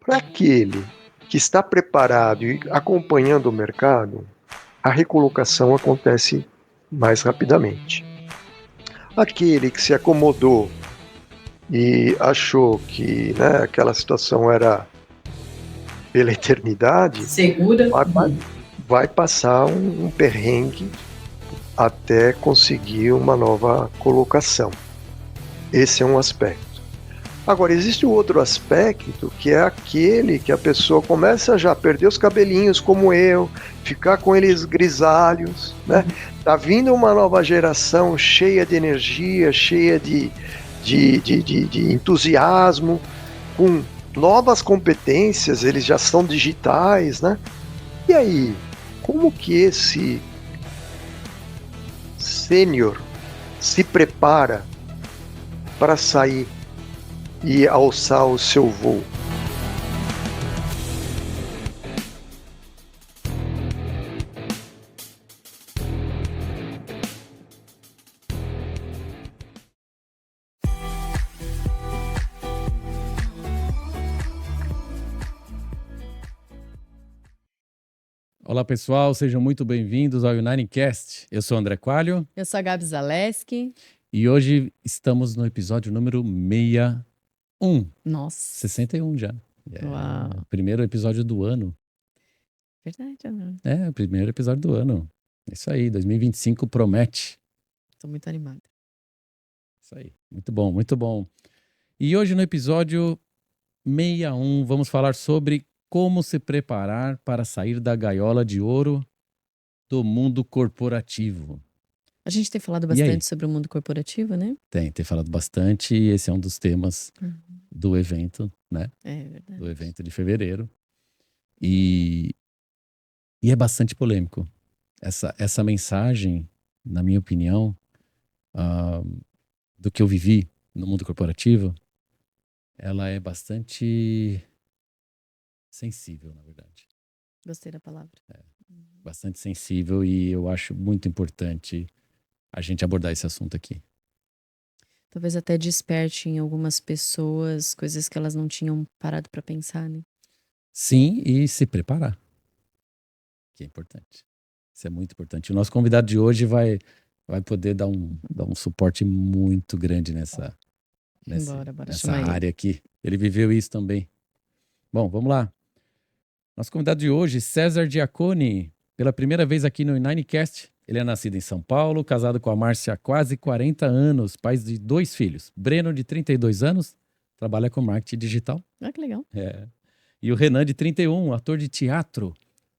Para aquele que está preparado e acompanhando o mercado, a recolocação acontece mais rapidamente. Aquele que se acomodou e achou que, né, aquela situação era pela eternidade, Segura. vai passar um perrengue até conseguir uma nova colocação. Esse é um aspecto. Agora, existe o outro aspecto, que é aquele que a pessoa começa a já perder os cabelinhos, como eu, ficar com eles grisalhos, né? Tá vindo uma nova geração cheia de energia, cheia de entusiasmo, com novas competências, eles já são digitais, né? E aí, como que esse sênior se prepara para sair e alçar o seu voo? Olá pessoal, sejam muito bem-vindos ao UnineCast. Eu sou o André Coelho. Eu sou a Gabi Zaleski. E hoje estamos no episódio número 61. Nossa. 61 já. Uau. Primeiro episódio do ano. Verdade, Ana. O primeiro episódio do ano. Isso aí, 2025 promete. Tô muito animada. Isso aí, muito bom, muito bom. E hoje no episódio 61 vamos falar sobre como se preparar para sair da gaiola de ouro do mundo corporativo. A gente tem falado bastante sobre o mundo corporativo, né? Tem falado bastante e esse é um dos temas do evento, né? É verdade. Do evento de fevereiro. E é bastante polêmico. Essa mensagem, na minha opinião, do que eu vivi no mundo corporativo, ela é bastante sensível, na verdade. Gostei da palavra. Bastante sensível e eu acho muito importante a gente abordar esse assunto aqui. Talvez até desperte em algumas pessoas coisas que elas não tinham parado para pensar, né? Sim, e se preparar, que é importante. Isso é muito importante. O nosso convidado de hoje vai poder dar um suporte muito grande nessa área aqui. Ele viveu isso também. Bom, vamos lá. Nosso convidado de hoje, César Giaconi, pela primeira vez aqui no UnineCast. Ele é nascido em São Paulo, casado com a Márcia há quase 40 anos, pai de 2 filhos. Breno, de 32 anos, trabalha com marketing digital. Ah, que legal. E o Renan, de 31, ator de teatro.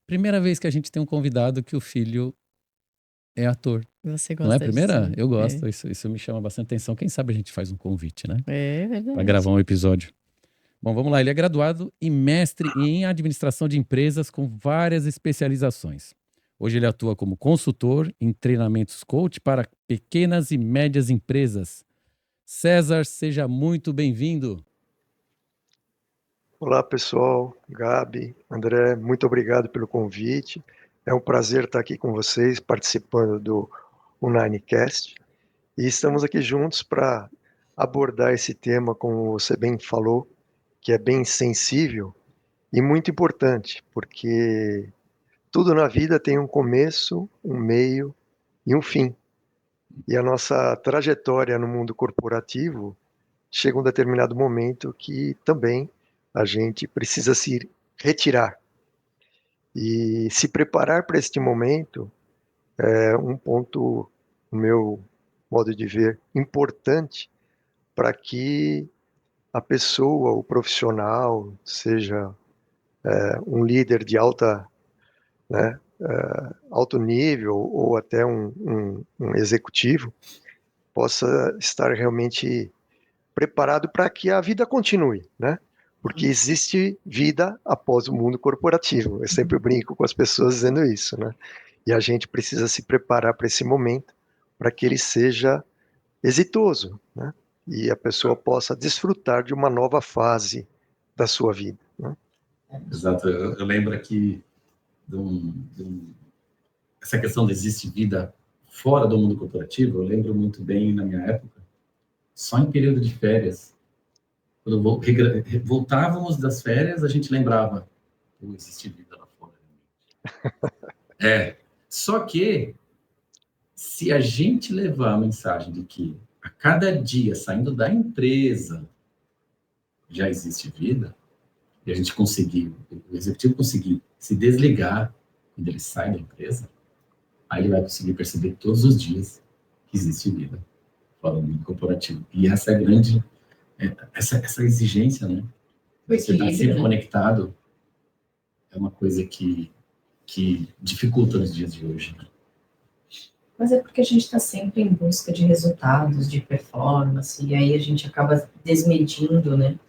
Primeira vez que a gente tem um convidado que o filho é ator. Você gosta Não é a primeira? disso? Eu gosto, isso me chama bastante atenção. Quem sabe a gente faz um convite, né? É verdade. Para gravar um episódio. Bom, vamos lá. Ele é graduado e mestre em administração de empresas com várias especializações. Hoje ele atua como consultor em treinamentos coach para pequenas e médias empresas. César, seja muito bem-vindo. Olá, pessoal. Gabi, André, muito obrigado pelo convite. É um prazer estar aqui com vocês, participando do UnineCast. E estamos aqui juntos para abordar esse tema, como você bem falou, que é bem sensível e muito importante, porque tudo na vida tem um começo, um meio e um fim. E a nossa trajetória no mundo corporativo chega um determinado momento que também a gente precisa se retirar. E se preparar para este momento é um ponto, no meu modo de ver, importante para que a pessoa, o profissional, seja um líder de alto nível ou até um executivo, possa estar realmente preparado para que a vida continue, né? Porque existe vida após o mundo corporativo. Eu sempre brinco com as pessoas dizendo isso, né? E a gente precisa se preparar para esse momento, para que ele seja exitoso, né? E a pessoa possa desfrutar de uma nova fase da sua vida, né? Exato. Eu lembro aqui essa questão de existe vida fora do mundo corporativo. Eu lembro muito bem na minha época, só em período de férias, Quando voltávamos das férias, a gente lembrava, pô, existe vida lá fora. Só que, se a gente levar a mensagem de que a cada dia, saindo da empresa, já existe vida, e a gente conseguir, o executivo conseguir se desligar quando ele sai da empresa, aí ele vai conseguir perceber todos os dias que existe vida fora do mundo corporativo. E essa é a grande, essa exigência, né? Você estar sempre conectado é uma coisa que dificulta nos dias de hoje, né? Mas é porque a gente está sempre em busca de resultados, de performance, e aí a gente acaba desmedindo, né,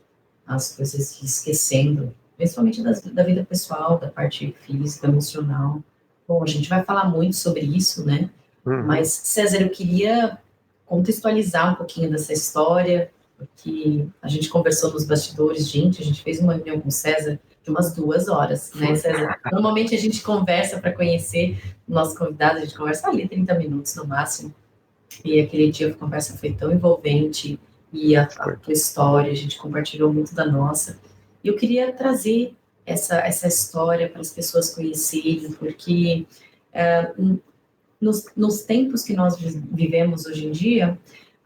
as coisas e esquecendo, principalmente da vida pessoal, da parte física, emocional. Bom, a gente vai falar muito sobre isso, né? Mas, César, eu queria contextualizar um pouquinho dessa história, porque a gente conversou nos bastidores, a gente fez uma reunião com o César de umas 2 horas, né, César? Normalmente a gente conversa para conhecer o nosso convidado, a gente conversa ali 30 minutos no máximo, e aquele dia a conversa foi tão envolvente, e a tua história, a gente compartilhou muito da nossa. E eu queria trazer essa história para as pessoas conhecerem, porque nos tempos que nós vivemos hoje em dia,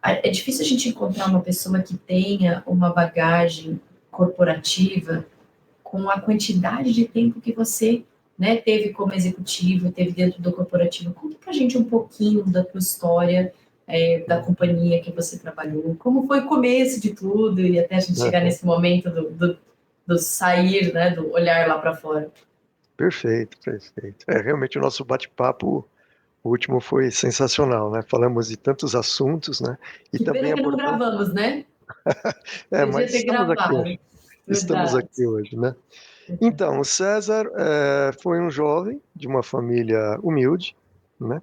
é difícil a gente encontrar uma pessoa que tenha uma bagagem corporativa com a quantidade de tempo que você, né, teve como executivo, teve dentro do corporativo. Conta pra gente um pouquinho da tua história, da companhia que você trabalhou, como foi o começo de tudo e até a gente chegar nesse momento do sair, né, do olhar lá para fora. Perfeito. Realmente o nosso bate-papo, o último, foi sensacional, né? Falamos de tantos assuntos, né? E que também pena que não gravamos, né? mas estamos aqui hoje, né? Então, o César foi um jovem de uma família humilde, né?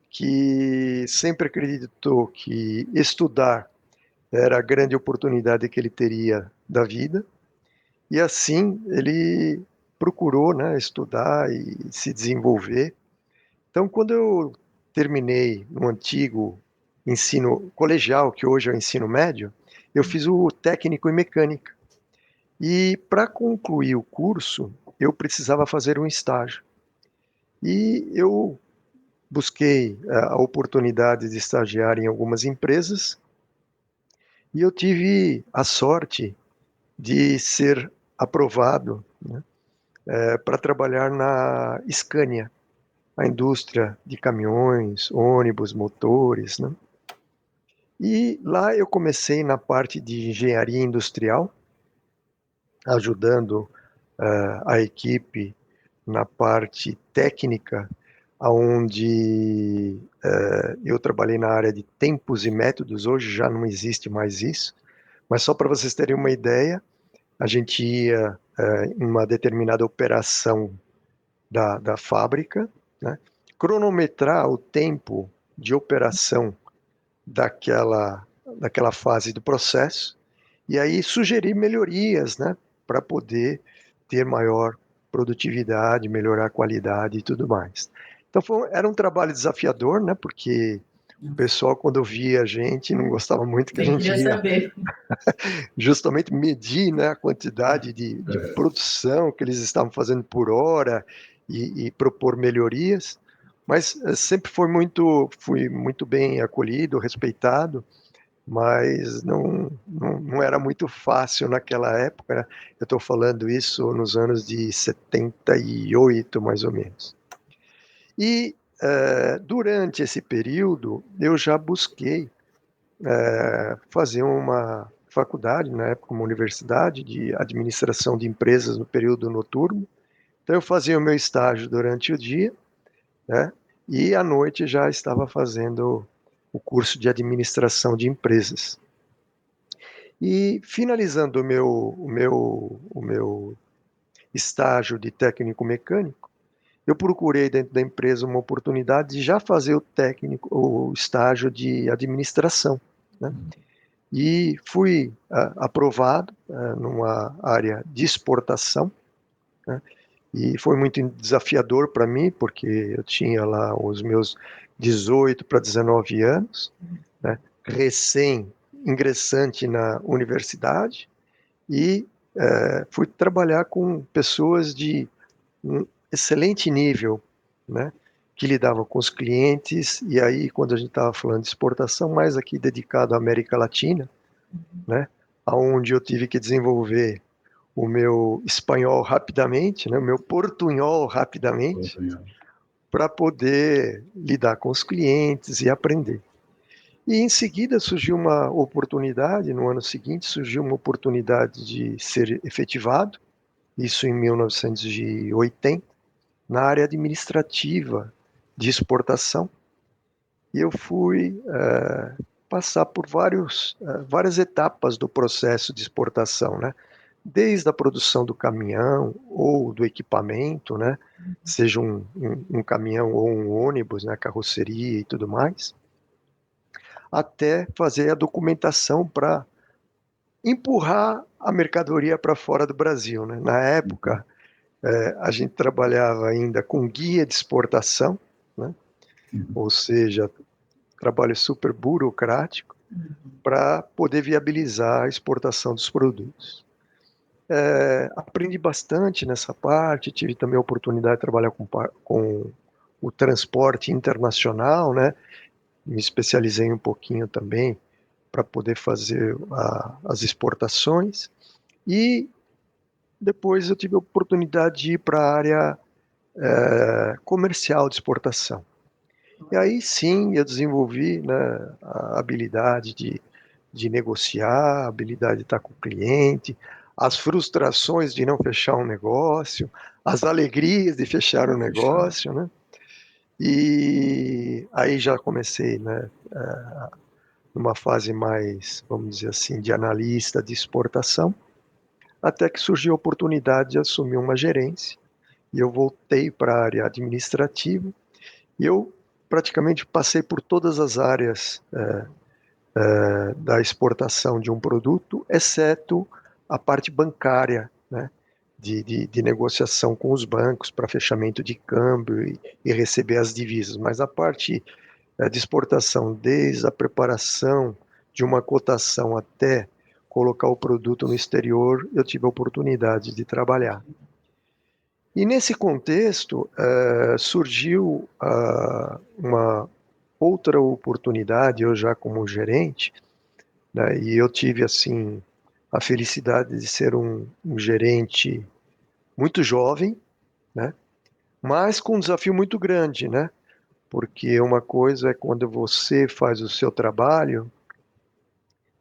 Que sempre acreditou que estudar era a grande oportunidade que ele teria da vida, e assim ele procurou, né, estudar e se desenvolver. Então, quando eu terminei no antigo ensino colegial, que hoje é o ensino médio, eu fiz o técnico em mecânica. E para concluir o curso, eu precisava fazer um estágio. E eu busquei a oportunidade de estagiar em algumas empresas, e eu tive a sorte de ser aprovado, né, para trabalhar na Scania, a indústria de caminhões, ônibus, motores, né? E lá eu comecei na parte de engenharia industrial, ajudando a equipe na parte técnica, onde eu trabalhei na área de tempos e métodos. Hoje já não existe mais isso, mas só para vocês terem uma ideia, a gente ia em uma determinada operação da fábrica, né, cronometrar o tempo de operação daquela fase do processo, e aí sugerir melhorias, né, para poder ter maior produtividade, melhorar a qualidade e tudo mais. Então era um trabalho desafiador, né, porque o pessoal, quando via a gente, não gostava muito que a gente ia justamente medir, né, a quantidade de produção que eles estavam fazendo por hora e propor melhorias, mas sempre fui muito bem acolhido, respeitado, mas não era muito fácil naquela época, né? Eu estou falando isso nos anos de 78, mais ou menos. E durante esse período, eu já busquei fazer uma faculdade, na época uma universidade de administração de empresas no período noturno. Então eu fazia o meu estágio durante o dia, né? E à noite já estava fazendo o curso de administração de empresas. E finalizando o meu estágio de técnico mecânico, eu procurei dentro da empresa uma oportunidade de já fazer o estágio de administração, né? E fui aprovado numa área de exportação, né? E foi muito desafiador para mim, porque eu tinha lá os meus 18 para 19 anos, né? Recém-ingressante na universidade, e fui trabalhar com pessoas de um excelente nível, né, que lidavam com os clientes, e aí quando a gente estava falando de exportação, mais aqui dedicado à América Latina, né, onde eu tive que desenvolver o meu espanhol rapidamente, né, o meu portunhol rapidamente, para poder lidar com os clientes e aprender. E em seguida surgiu uma oportunidade, no ano seguinte surgiu uma oportunidade de ser efetivado, isso em 1980, na área administrativa de exportação. E eu fui passar por várias etapas do processo de exportação, né? Desde a produção do caminhão ou do equipamento, né? Seja um caminhão ou um ônibus, né? Carroceria e tudo mais, até fazer a documentação para empurrar a mercadoria para fora do Brasil, né? Na época, a gente trabalhava ainda com guia de exportação, né? Ou seja, trabalho super burocrático para poder viabilizar a exportação dos produtos. Aprendi bastante nessa parte, tive também a oportunidade de trabalhar com o transporte internacional, né? Me especializei um pouquinho também para poder fazer as exportações, e depois eu tive a oportunidade de ir para a área comercial de exportação. E aí sim eu desenvolvi, né, a habilidade de negociar, a habilidade de estar com o cliente, as frustrações de não fechar um negócio, as alegrias de fechar um negócio, né? E aí já comecei, né, numa fase mais, vamos dizer assim, de analista de exportação, até que surgiu a oportunidade de assumir uma gerência, e eu voltei para a área administrativa, e eu praticamente passei por todas as áreas da exportação de um produto, exceto a parte bancária, né, de negociação com os bancos para fechamento de câmbio e receber as divisas. Mas a parte de exportação, desde a preparação de uma cotação até colocar o produto no exterior, eu tive a oportunidade de trabalhar. E nesse contexto, surgiu uma outra oportunidade, eu já como gerente, né, e eu tive, assim, a felicidade de ser um gerente muito jovem, né, mas com um desafio muito grande, né, porque uma coisa é quando você faz o seu trabalho,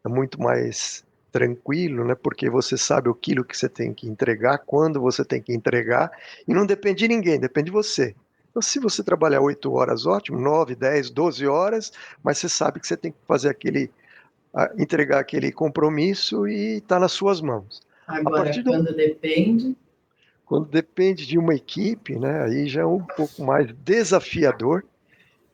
é muito mais tranquilo, né, porque você sabe aquilo que você tem que entregar, quando você tem que entregar, e não depende de ninguém, depende de você. Então, se você trabalhar 8 horas, ótimo, 9, 10, 12 horas, mas você sabe que você tem que fazer entregar aquele compromisso e está nas suas mãos. Agora, Quando depende de uma equipe, né, aí já é um pouco mais desafiador,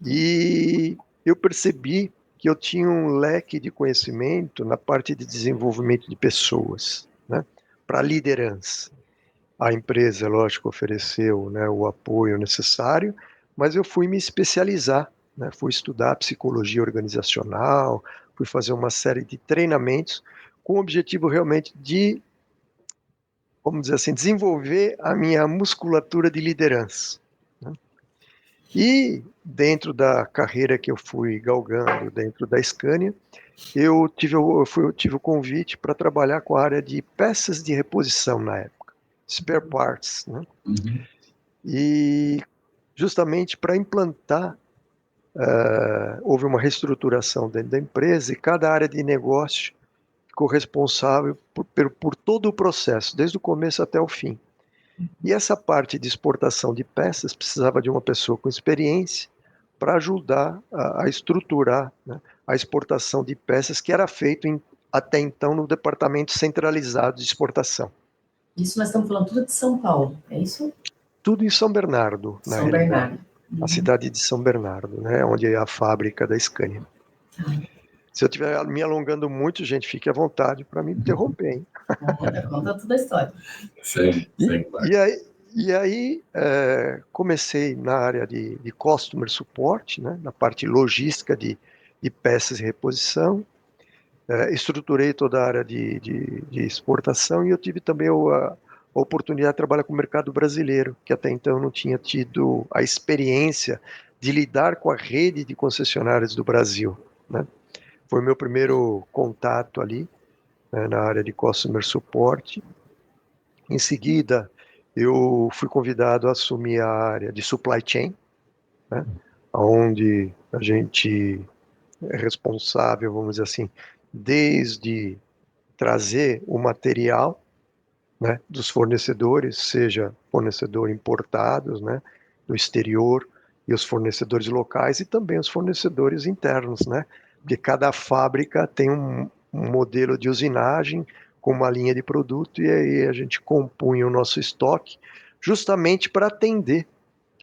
e eu percebi que eu tinha um leque de conhecimento na parte de desenvolvimento de pessoas, né, para liderança. A empresa, lógico, ofereceu, né, o apoio necessário, mas eu fui me especializar, né, fui estudar psicologia organizacional, fui fazer uma série de treinamentos com o objetivo realmente de, vamos dizer assim, desenvolver a minha musculatura de liderança, né? E dentro da carreira que eu fui galgando dentro da Scania, eu tive o convite para trabalhar com a área de peças de reposição na época, spare parts, né? E justamente para implantar, houve uma reestruturação dentro da empresa, e cada área de negócio ficou responsável por todo o processo, desde o começo até o fim. E essa parte de exportação de peças precisava de uma pessoa com experiência para ajudar a estruturar, né, a exportação de peças, que era feito até então no departamento centralizado de exportação. Isso nós estamos falando tudo de São Paulo, é isso? Tudo em São Bernardo, na realidade. A cidade de São Bernardo, né, onde é a fábrica da Scania. Se eu estiver me alongando muito, gente, fique à vontade para me interromper, hein? Conta toda a história. E aí comecei na área de customer support, né, na parte logística de peças e reposição. estruturei toda a área de exportação e eu tive também a oportunidade de trabalhar com o mercado brasileiro, que até então eu não tinha tido a experiência de lidar com a rede de concessionárias do Brasil, né? Foi meu primeiro contato ali, né, na área de Customer Support. Em seguida, eu fui convidado a assumir a área de Supply Chain, né, onde a gente é responsável, vamos dizer assim, desde trazer o material, né, dos fornecedores, seja fornecedor importados, né, do exterior, e os fornecedores locais e também os fornecedores internos, né, porque cada fábrica tem um modelo de usinagem com uma linha de produto e aí a gente compunha o nosso estoque justamente para atender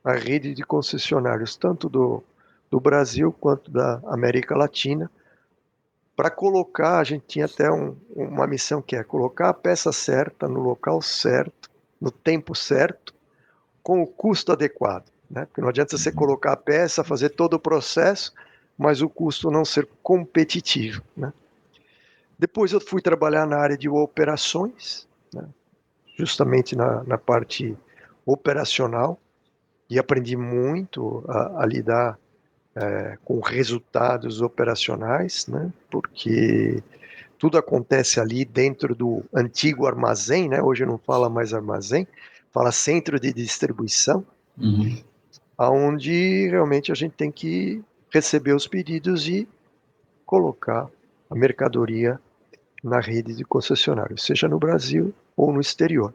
a rede de concessionários, tanto do Brasil quanto da América Latina, para colocar, a gente tinha até uma missão que é colocar a peça certa no local certo, no tempo certo, com o custo adequado, né? Porque não adianta você colocar a peça, fazer todo o processo, mas o custo não ser competitivo, né? Depois eu fui trabalhar na área de operações, né? Justamente na parte operacional, e aprendi muito a lidar com resultados operacionais, né? Porque tudo acontece ali dentro do antigo armazém, né? Hoje não fala mais armazém, fala centro de distribuição, aonde realmente a gente tem que receber os pedidos e colocar a mercadoria na rede de concessionários, seja no Brasil ou no exterior.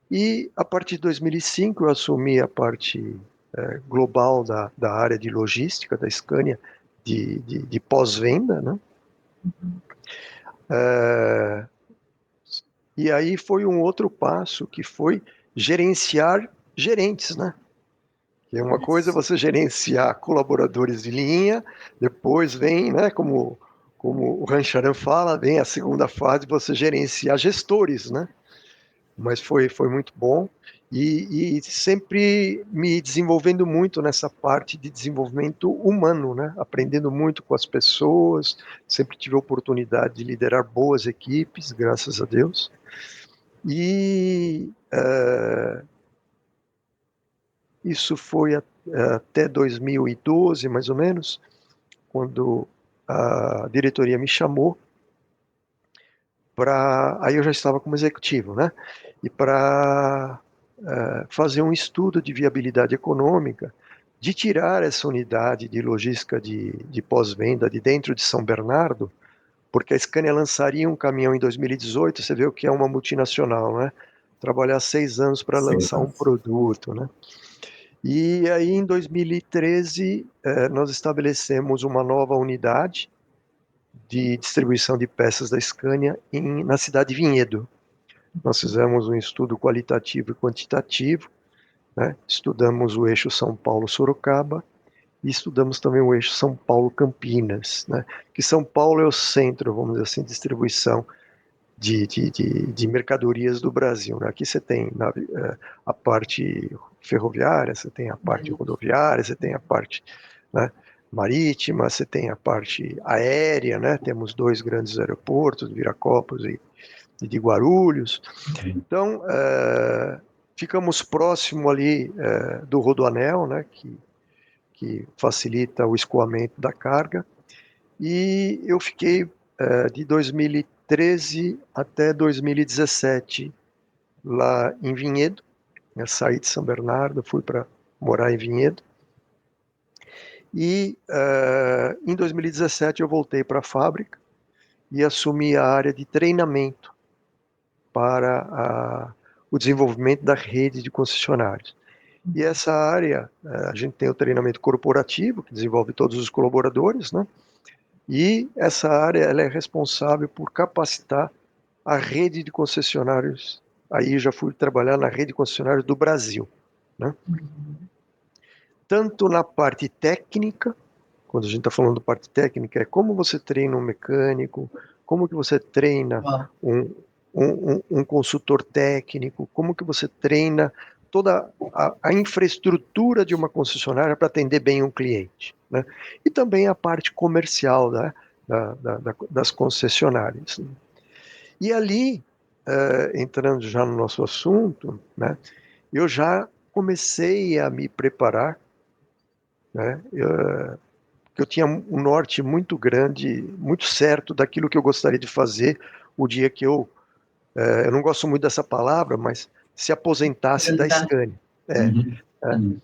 E a partir de 2005 eu assumi a parte global da área de logística da Scania, de pós-venda, né? E aí foi um outro passo que foi gerenciar gerentes, né? Que é uma coisa você gerenciar colaboradores de linha, depois vem, né, como o Rancharan fala, vem a segunda fase, você gerenciar gestores, né? Mas foi muito bom e sempre me desenvolvendo muito nessa parte de desenvolvimento humano, né? Aprendendo muito com as pessoas, sempre tive a oportunidade de liderar boas equipes, graças a Deus. E isso foi até 2012, mais ou menos, quando a diretoria me chamou para... Aí eu já estava como executivo, né? E para fazer um estudo de viabilidade econômica, de tirar essa unidade de logística de pós-venda de dentro de São Bernardo, porque a Scania lançaria um caminhão em 2018, você vê o que é uma multinacional, né? Trabalhar 6 anos para lançar um produto, né? E aí, em 2013, nós estabelecemos uma nova unidade de distribuição de peças da Scania na cidade de Vinhedo. Nós fizemos um estudo qualitativo e quantitativo, né? Estudamos o eixo São Paulo-Sorocaba e estudamos também o eixo São Paulo-Campinas, né? Que São Paulo é o centro, vamos dizer assim, de distribuição de mercadorias do Brasil, né? Aqui você tem a parte ferroviária, você tem a parte rodoviária, você tem a parte, né, marítima, você tem a parte aérea, né? Temos 2 grandes aeroportos, de Viracopos e de Guarulhos. Então, ficamos próximo ali do Rodoanel, né? Que facilita o escoamento da carga. E eu fiquei de 2013 até 2017 lá em Vinhedo. Eu saí de São Bernardo, fui para morar em Vinhedo. E em 2017 eu voltei para a fábrica e assumi a área de treinamento para o desenvolvimento da rede de concessionários. E essa área, a gente tem o treinamento corporativo, que desenvolve todos os colaboradores, né? E essa área ela é responsável por capacitar a rede de concessionários. Aí eu já fui trabalhar na rede de concessionários do Brasil, né? Tanto na parte técnica, quando a gente está falando de parte técnica, é como você treina um mecânico, como que você treina um consultor técnico, como que você treina toda a infraestrutura de uma concessionária para atender bem um cliente, né? E também a parte comercial, né? das concessionárias. E ali, entrando já no nosso assunto, né, eu já comecei a me preparar, né, eu tinha um norte muito grande, muito certo daquilo que eu gostaria de fazer o dia que eu não gosto muito dessa palavra, mas se aposentasse da Aposentar. Scania. Uhum. Uhum.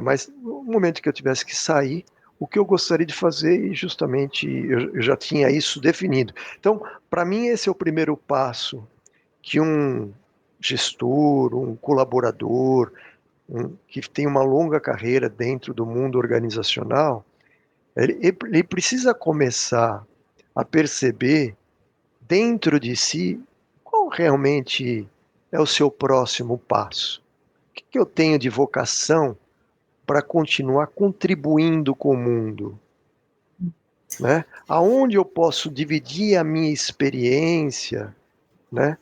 Mas no momento que eu tivesse que sair, o que eu gostaria de fazer, e justamente eu já tinha isso definido. Então, para mim, esse é o primeiro passo que um gestor, um colaborador, que tem uma longa carreira dentro do mundo organizacional, ele precisa começar a perceber dentro de si qual realmente é o seu próximo passo. O que eu tenho de vocação para continuar contribuindo com o mundo, né? Aonde eu posso dividir a minha experiência, né?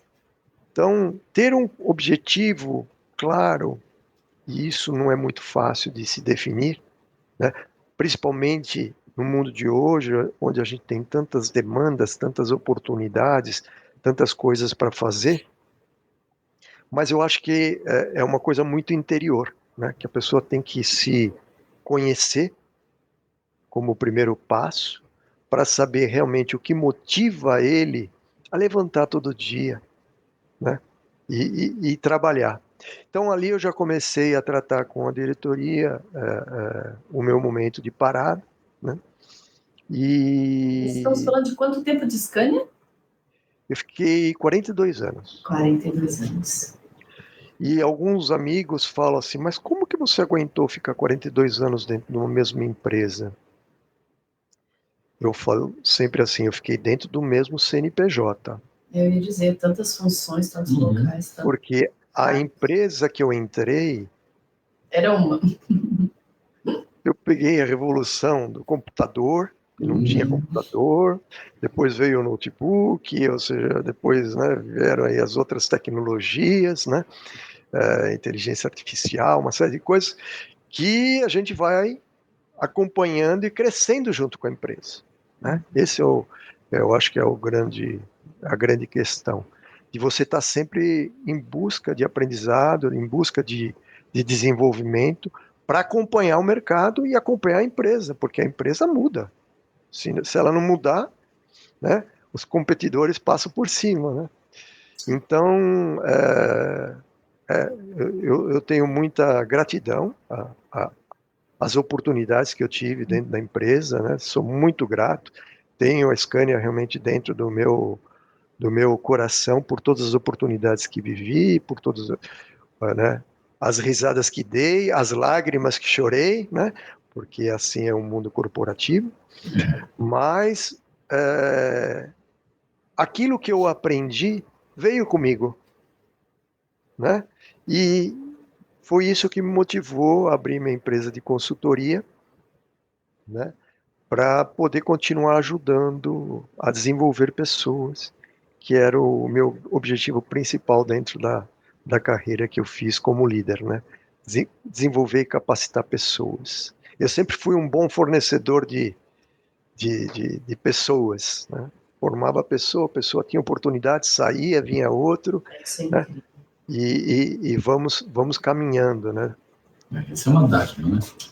Então, ter um objetivo claro, e isso não é muito fácil de se definir, né? Principalmente no mundo de hoje, onde a gente tem tantas demandas, tantas oportunidades, tantas coisas para fazer, mas eu acho que é uma coisa muito interior, né? Que a pessoa tem que se conhecer como o primeiro passo, para saber realmente o que motiva ele a levantar todo dia, né? E trabalhar. Então ali eu já comecei a tratar com a diretoria o meu momento de parada, né? Estamos E falando de quanto tempo de Scania? eu fiquei 42 anos. 42 anos. E alguns amigos falam assim, mas como que você aguentou ficar 42 anos dentro de uma mesma empresa? Eu falo sempre assim, eu fiquei dentro do mesmo CNPJ. Eu ia dizer, tantas funções, tantos locais. Tanto... Porque a empresa que eu entrei, Era uma. eu peguei a revolução do computador, e não tinha computador, depois veio o notebook, ou seja, depois, né, vieram aí as outras tecnologias, né, inteligência artificial, uma série de coisas que a gente vai acompanhando e crescendo junto com a empresa, né? Esse eu acho que é a grande questão, de você estar sempre em busca de aprendizado, em busca de desenvolvimento, para acompanhar o mercado e acompanhar a empresa, porque a empresa muda. Se ela não mudar, né, os competidores passam por cima, né? Então, eu tenho muita gratidão as oportunidades que eu tive dentro da empresa, né? Sou muito grato. Tenho a Scania realmente dentro do meu coração por todas as oportunidades que vivi, por todas, né, as risadas que dei, as lágrimas que chorei, né? Porque assim é o mundo corporativo. Mas aquilo que eu aprendi veio comigo, né? E foi isso que me motivou a abrir minha empresa de consultoria, né? Para poder continuar ajudando a desenvolver pessoas, que era o meu objetivo principal dentro da carreira que eu fiz como líder, né? Desenvolver e capacitar pessoas. Eu sempre fui um bom fornecedor de pessoas, né? Formava a pessoa tinha oportunidade, saía, vinha outro, Isso é né? incrível. E vamos caminhando, né? Isso é uma dádiva, né? Sim,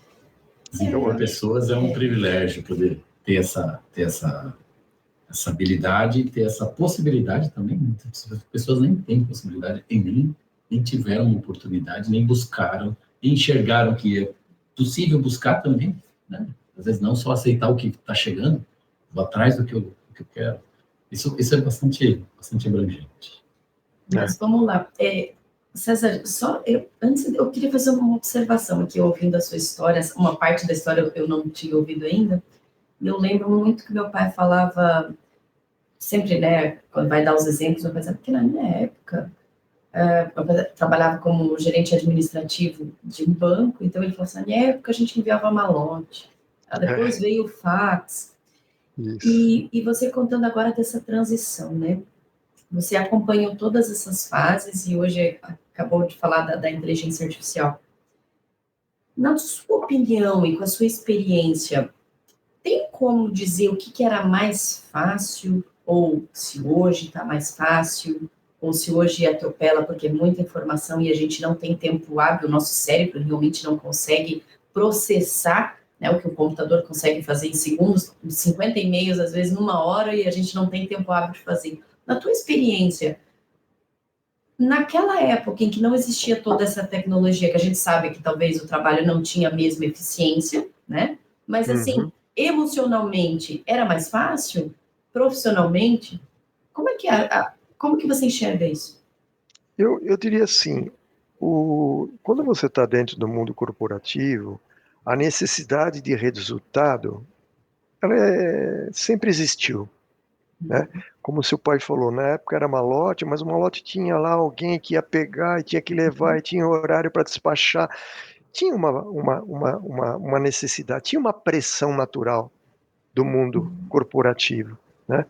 Desenvolver pessoas é um privilégio poder ter essa habilidade e ter essa possibilidade também. Muitas pessoas nem têm possibilidade e nem tiveram uma oportunidade, nem buscaram, nem enxergaram que é possível buscar também, né? Às vezes não só aceitar o que está chegando, vou atrás do que eu quero. Isso é bastante abrangente. Mas vamos lá. César, antes eu queria fazer uma observação aqui, ouvindo a sua história, uma parte da história eu não tinha ouvido ainda. Eu lembro muito que meu pai falava, sempre, né, quando vai dar os exemplos, meu pai dizia, porque na minha época, meu pai trabalhava como gerente administrativo de um banco, então ele falou assim, na minha época a gente enviava malote, depois veio o fax, e você contando agora dessa transição, né? Você acompanhou todas essas fases e hoje acabou de falar da inteligência artificial. Na sua opinião e com a sua experiência, Tem como dizer o que era mais fácil, ou se hoje está mais fácil, ou se hoje atropela porque é muita informação e a gente não tem tempo hábil, o nosso cérebro realmente não consegue processar, né, o que o computador consegue fazer em segundos, 50 e-mails, às vezes numa hora, e a gente não tem tempo hábil de fazer. Na tua experiência, naquela época em que não existia toda essa tecnologia, que a gente sabe que talvez o trabalho não tinha a mesma eficiência, né? Mas assim, emocionalmente era mais fácil? Profissionalmente? Como é que como que você enxerga isso? Eu diria assim, quando você está dentro do mundo corporativo, a necessidade de resultado, ela sempre existiu, né? Como seu pai falou, na época era malote, mas o malote tinha lá alguém que ia pegar e tinha que levar, e tinha horário para despachar, tinha uma necessidade, tinha uma pressão natural do mundo corporativo, né?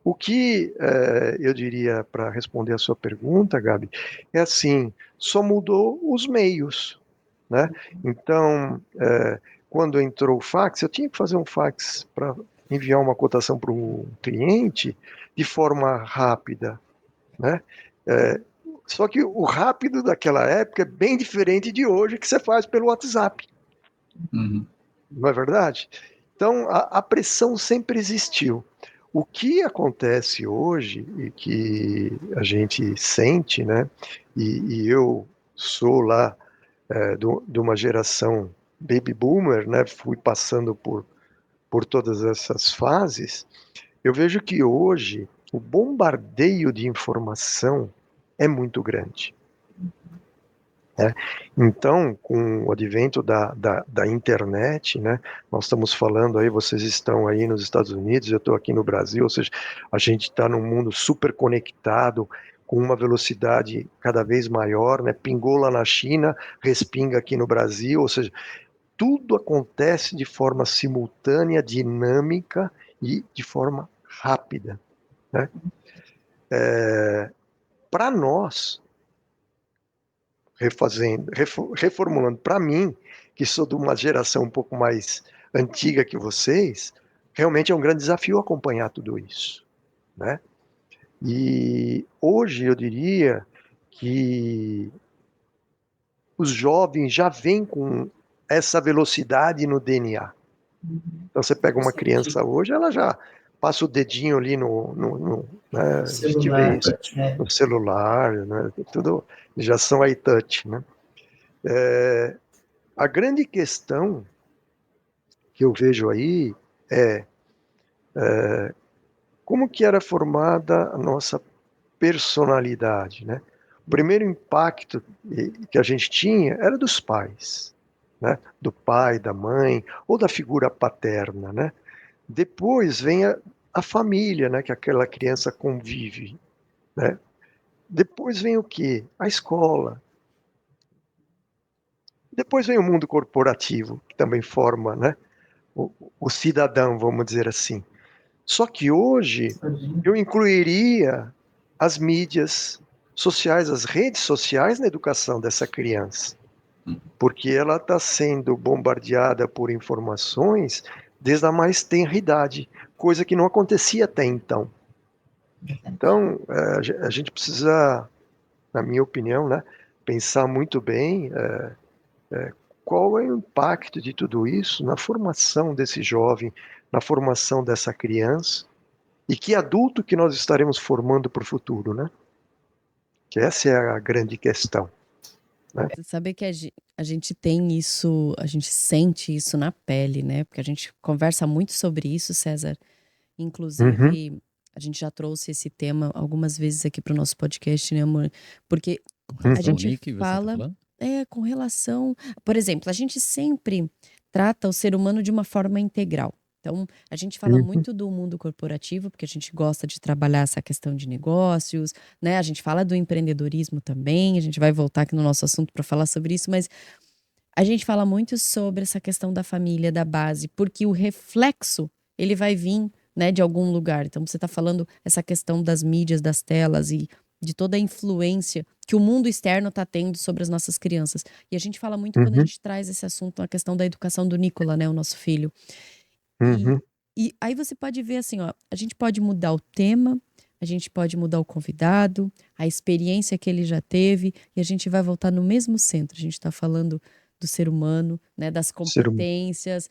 O que eu diria para responder a sua pergunta, Gabi, é assim, só mudou os meios, né? Então, quando entrou o fax, eu tinha que fazer um fax para enviar uma cotação para o cliente de forma rápida, né? Só que o rápido daquela época é bem diferente de hoje, que você faz pelo WhatsApp, não é verdade? Então, a pressão sempre existiu. O que acontece hoje e que a gente sente, né? E eu sou lá de uma geração baby boomer, né? Fui passando por todas essas fases. Eu vejo que hoje o bombardeio de informação é muito grande, né? Então, com o advento da internet, né, nós estamos falando aí, vocês estão aí nos Estados Unidos, eu estou aqui no Brasil, ou seja, a gente está num mundo super conectado, com uma velocidade cada vez maior, né, pingou lá na China, respinga aqui no Brasil, ou seja, tudo acontece de forma simultânea, dinâmica e de forma rápida, né? Para nós, reformulando, para mim, que sou de uma geração um pouco mais antiga que vocês, realmente é um grande desafio acompanhar tudo isso, né? E hoje eu diria que os jovens já vêm com essa velocidade no DNA. Então você pega uma criança hoje, ela já passa o dedinho ali né? A gente vê isso no celular, né? Tudo já são aí touch, né? A grande questão que eu vejo aí é como que era formada a nossa personalidade, né? O primeiro impacto que a gente tinha era dos pais, né? Do pai, da mãe, ou da figura paterna, né? Depois vem a família, né? Que aquela criança convive, né? Depois vem o quê? A escola. Depois vem o mundo corporativo, que também forma, né? O cidadão, vamos dizer assim. Só que hoje eu incluiria as mídias sociais, as redes sociais na educação dessa criança, porque ela está sendo bombardeada por informações desde a mais tenra idade, coisa que não acontecia até então. Então, a gente precisa, na minha opinião, né, pensar muito bem qual é o impacto de tudo isso na formação desse jovem, na formação dessa criança, e que adulto que nós estaremos formando para o futuro, né? Que essa é a grande questão, né? Você sabe que a gente tem isso, a gente sente isso na pele, né? Porque a gente conversa muito sobre isso, César. Inclusive, a gente já trouxe esse tema algumas vezes aqui para o nosso podcast, né, amor? Porque a gente Nick, você tá fala falando? com relação. Por exemplo, a gente sempre trata o ser humano de uma forma integral. Então, a gente fala muito do mundo corporativo, porque a gente gosta de trabalhar essa questão de negócios, né? A gente fala do empreendedorismo também, a gente vai voltar aqui no nosso assunto para falar sobre isso, mas a gente fala muito sobre essa questão da família, da base, porque o reflexo, ele vai vir, né, de algum lugar. Então, você está falando essa questão das mídias, das telas e de toda a influência que o mundo externo está tendo sobre as nossas crianças. E a gente fala muito quando a gente traz esse assunto, a questão da educação do Nicola, né, o nosso filho. Uhum. E aí você pode ver assim, ó, a gente pode mudar o tema, a gente pode mudar o convidado, a experiência que ele já teve, e a gente vai voltar no mesmo centro. A gente está falando do ser humano, né, das Ser humano. competências,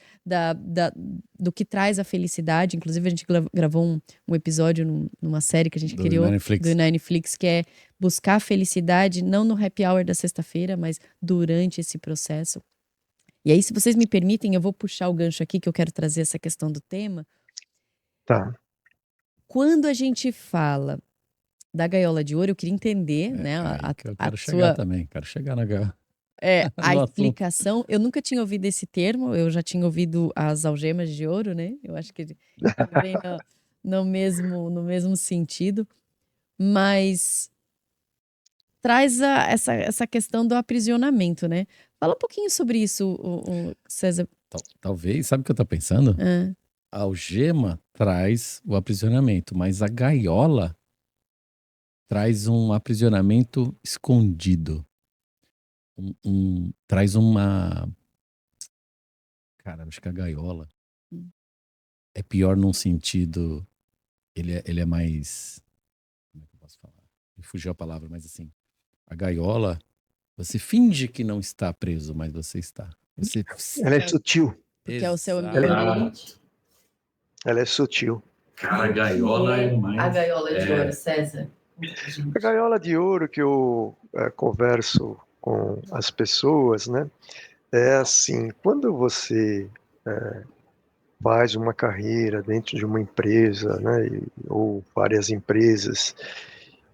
do que traz a felicidade. Inclusive, a gente gravou um episódio numa série que a gente Do criou Netflix. do Netflix, que é buscar a felicidade não no happy hour da sexta-feira, mas durante esse processo. E aí, se vocês me permitem, eu vou puxar o gancho aqui, que eu quero trazer essa questão do tema. Tá. Quando a gente fala da gaiola de ouro, eu queria entender, né, Aí que eu a quero chegar sua também. Quero chegar na gaiola. a No assunto. explicação. Eu nunca tinha ouvido esse termo, eu já tinha ouvido as algemas de ouro, né? Eu acho que vem no mesmo sentido, mas traz essa questão do aprisionamento, né? Fala um pouquinho sobre isso, o César. Talvez, sabe o que eu tô pensando? Ah, A algema traz o aprisionamento, mas a gaiola traz um aprisionamento escondido. Traz uma. Cara, acho que a gaiola Hum. é pior num sentido. Ele é mais. Como é que eu posso falar? Me fugiu a palavra, mas assim. A gaiola, você finge que não está preso, mas você está. Você. Ela é sutil. porque é o seu Exato. ambiente. Ela é sutil. Cara, a gaiola é mais. A gaiola de é, ouro, César. Conta pra gente. A gaiola de ouro que eu converso com as pessoas, né? É assim, quando você faz uma carreira dentro de uma empresa, né? Ou várias empresas,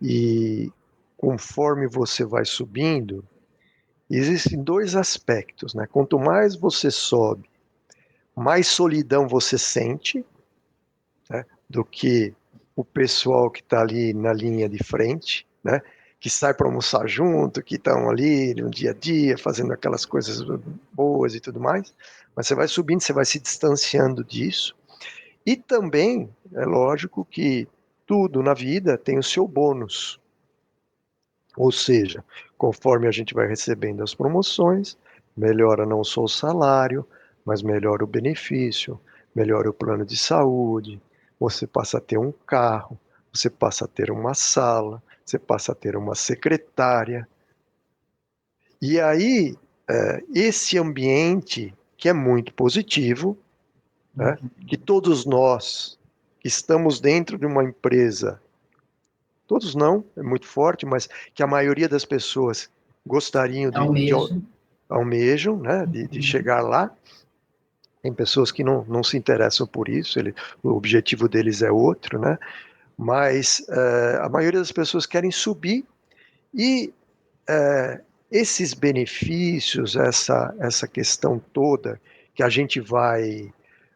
e conforme você vai subindo, existem dois aspectos, né? Quanto mais você sobe, mais solidão você sente, né? Do que o pessoal que está ali na linha de frente, né? Que sai para almoçar junto, que estão ali no dia a dia, fazendo aquelas coisas boas e tudo mais. Mas você vai subindo, você vai se distanciando disso. E também, é lógico que tudo na vida tem o seu bônus. Ou seja, conforme a gente vai recebendo as promoções, melhora não só o salário, mas melhora o benefício, melhora o plano de saúde, você passa a ter um carro, você passa a ter uma sala, você passa a ter uma secretária. E aí, esse ambiente que é muito positivo, né, que todos nós que estamos dentro de uma empresa, todos não, é muito forte, mas que a maioria das pessoas gostariam almejam, né, de chegar lá. Tem pessoas que não se interessam por isso, o objetivo deles é outro, né? Mas a maioria das pessoas querem subir e esses benefícios, essa questão toda que a gente vai,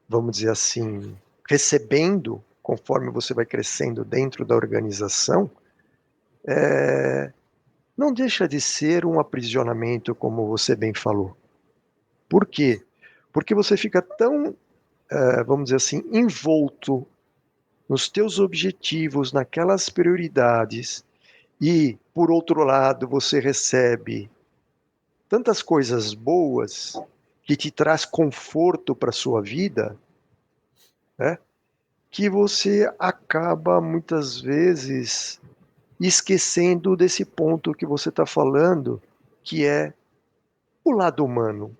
vamos dizer assim, recebendo conforme você vai crescendo dentro da organização, não deixa de ser um aprisionamento, como você bem falou. Por quê? Porque você fica tão, vamos dizer assim, envolto nos teus objetivos, naquelas prioridades, e, por outro lado, você recebe tantas coisas boas que te traz conforto para a sua vida, né, que você acaba, muitas vezes, esquecendo desse ponto que você está falando, que é o lado humano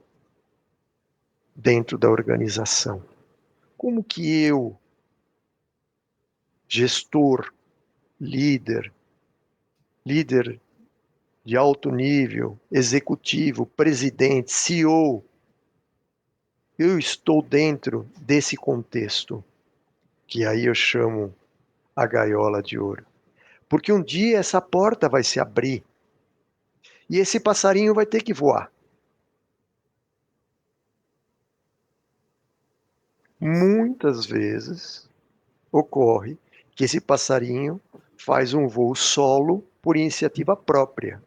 dentro da organização. Como que eu, gestor, líder de alto nível, executivo, presidente, CEO, eu estou dentro desse contexto, que aí eu chamo a gaiola de ouro. Porque um dia essa porta vai se abrir e esse passarinho vai ter que voar. Muitas vezes ocorre que esse passarinho faz um voo solo por iniciativa própria.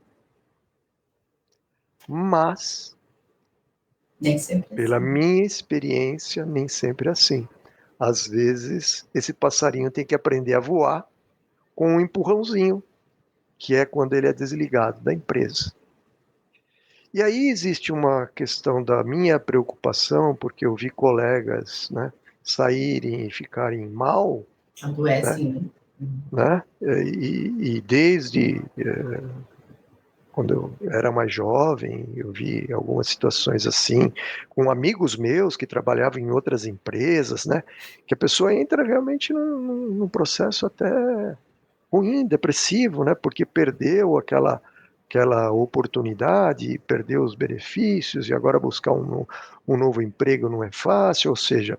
Mas, Nem sempre pela assim. minha experiência, nem sempre é assim. Às vezes, esse passarinho tem que aprender a voar com um empurrãozinho, que é quando ele é desligado da empresa. E aí existe uma questão da minha preocupação, porque eu vi colegas, né, saírem e ficarem mal, Adoecem, né? E desde quando eu era mais jovem, eu vi algumas situações assim, com amigos meus que trabalhavam em outras empresas, né? Que a pessoa entra realmente num processo até ruim, depressivo, né? Porque perdeu aquela oportunidade, perdeu os benefícios, e agora buscar um novo emprego não é fácil. Ou seja,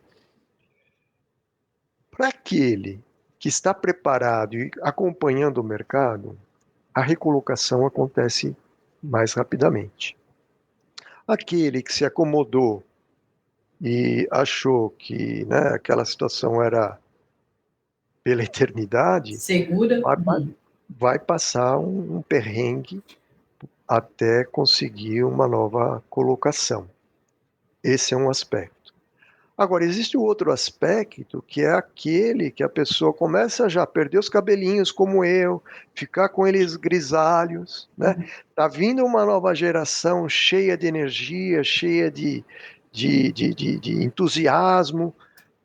para aquele que está preparado e acompanhando o mercado, a recolocação acontece mais rapidamente. Aquele que se acomodou e achou que, né, aquela situação era pela eternidade, segura. vai passar um perrengue até conseguir uma nova colocação. Esse é um aspecto. Agora, existe o outro aspecto, que é aquele que a pessoa começa já a perder os cabelinhos, como eu, ficar com eles grisalhos, né? Tá vindo uma nova geração cheia de energia, cheia de entusiasmo,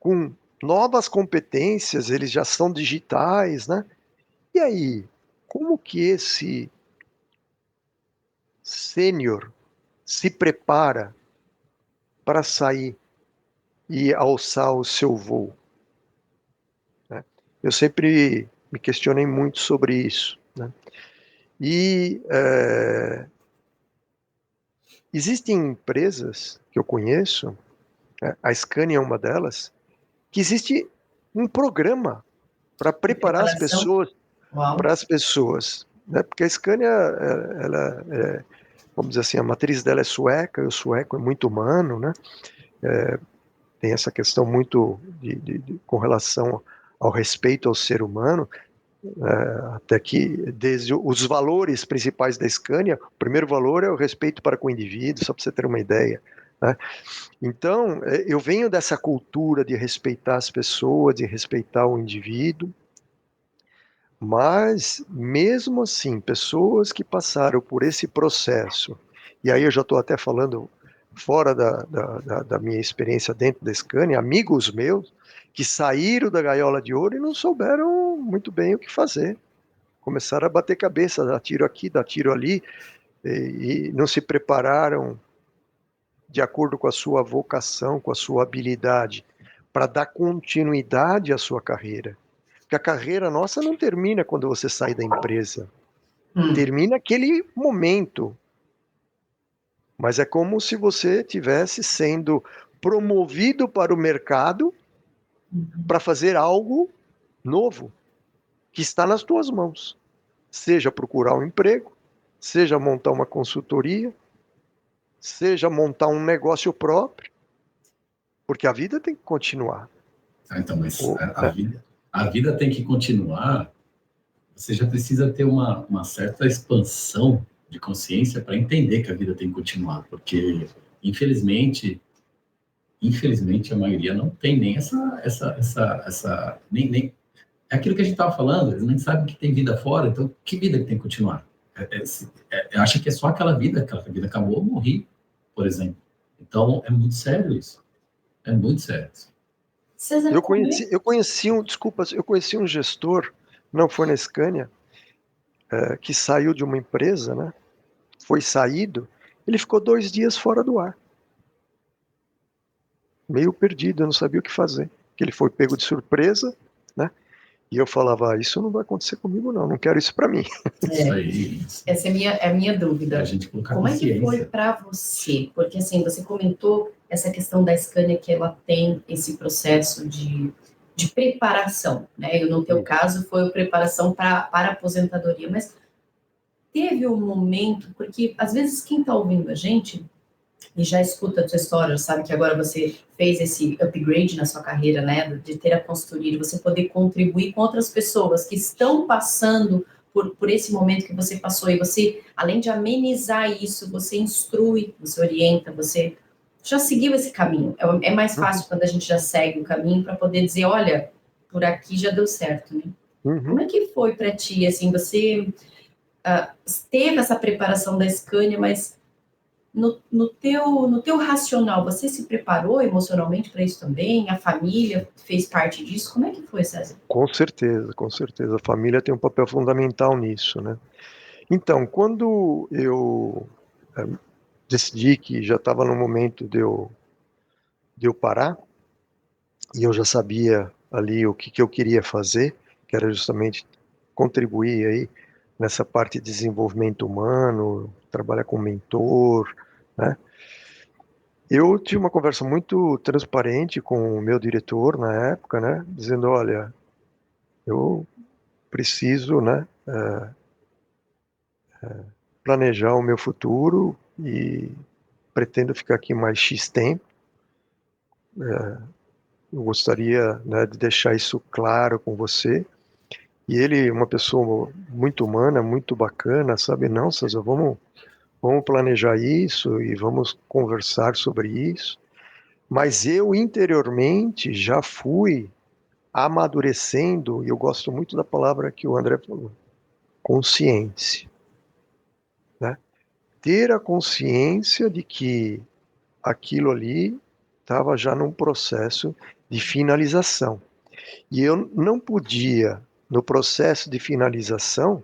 com novas competências, eles já são digitais, né? E aí, como que esse sênior se prepara para sair e alçar o seu voo, né? Eu sempre me questionei muito sobre isso, né? E existem empresas que eu conheço, né? A Scania é uma delas, que existe um programa para preparar as Preparação. pessoas, Uau. né? Porque a Scania, ela vamos dizer assim, a matriz dela é sueca, e o sueco é muito humano, né? Tem essa questão muito com relação ao respeito ao ser humano, até que desde os valores principais da Scania, o primeiro valor é o respeito para com o indivíduo, só para você ter uma ideia, né? Então, eu venho dessa cultura de respeitar as pessoas, de respeitar o indivíduo, mas mesmo assim, pessoas que passaram por esse processo, e aí eu já estou até falando fora da minha experiência dentro da Scania, amigos meus que saíram da gaiola de ouro e não souberam muito bem o que fazer. Começaram a bater cabeça, dar tiro aqui, dar tiro ali, e não se prepararam de acordo com a sua vocação, com a sua habilidade, para dar continuidade à sua carreira. Porque a carreira nossa não termina quando você sai da empresa. Termina aquele momento. Mas é como se você estivesse sendo promovido para o mercado para fazer algo novo, que está nas tuas mãos. Seja procurar um emprego, seja montar uma consultoria, seja montar um negócio próprio, porque a vida tem que continuar. Então, mas né? a vida tem que continuar. Você já precisa ter uma certa expansão de consciência para entender que a vida tem que continuar, porque infelizmente a maioria não tem nem nem é aquilo que a gente estava falando. Eles nem sabem que tem vida fora, então que vida que tem que continuar? Acha que é só aquela vida acabou, eu morri, por exemplo. Então é muito sério isso, é muito sério. César, Eu conheci um gestor, não foi na Scania, que saiu de uma empresa, né? Foi saído, ele ficou 2 dias fora do ar. Meio perdido, eu não sabia o que fazer. Que ele foi pego de surpresa, né? E eu falava, isso não vai acontecer comigo não quero isso para mim. Isso aí. Essa é a minha dúvida. A gente colocar como é que foi para você? Porque assim, você comentou essa questão da Scania, que ela tem esse processo de preparação, né? E no teu caso foi a preparação para a aposentadoria, mas teve um momento, porque às vezes quem está ouvindo a gente e já escuta a tua história, sabe que agora você fez esse upgrade na sua carreira, né, de ter a consultoria, de você poder contribuir com outras pessoas que estão passando por esse momento que você passou, e você, além de amenizar isso, você instrui, você orienta, você já seguiu esse caminho. É mais fácil quando a gente já segue o caminho para poder dizer, olha, por aqui já deu certo, né? Como é que foi para ti, assim, você teve essa preparação da Scania, mas no teu racional, você se preparou emocionalmente para isso também? A família fez parte disso? Como é que foi, César? Com certeza, com certeza. A família tem um papel fundamental nisso, né? Então, quando eu decidi que já estava no momento de eu parar, e eu já sabia ali o que eu queria fazer, que era justamente contribuir aí nessa parte de desenvolvimento humano, trabalhar com mentor, né? Eu tive uma conversa muito transparente com o meu diretor na época, né? Dizendo, olha, eu preciso, né, planejar o meu futuro e pretendo ficar aqui mais X tempo. Eu gostaria, né, de deixar isso claro com você. E ele, uma pessoa muito humana, muito bacana, sabe? Não, César, vamos planejar isso e vamos conversar sobre isso. Mas eu interiormente já fui amadurecendo, e eu gosto muito da palavra que o André falou, consciência, né? Ter a consciência de que aquilo ali estava já num processo de finalização. E eu não podia, no processo de finalização,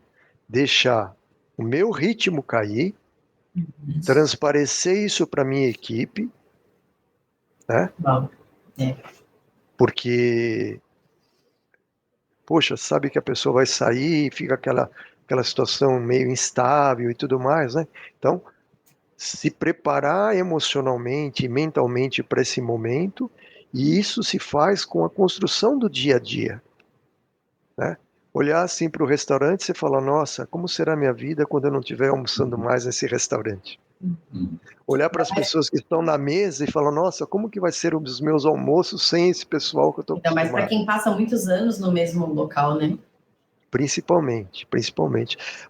deixar o meu ritmo cair, transparecer isso para minha equipe, né? Bom, Porque, poxa, sabe que a pessoa vai sair e fica aquela situação meio instável e tudo mais, né? Então, se preparar emocionalmente e mentalmente para esse momento, e isso se faz com a construção do dia a dia, né? Olhar assim para o restaurante e você fala, nossa, como será a minha vida quando eu não estiver almoçando mais nesse restaurante? Olhar para as pessoas que estão na mesa e falar, nossa, como que vai ser os meus almoços sem esse pessoal que eu estou ainda mais para acostumado? quem passa muitos anos no mesmo local, né? Principalmente.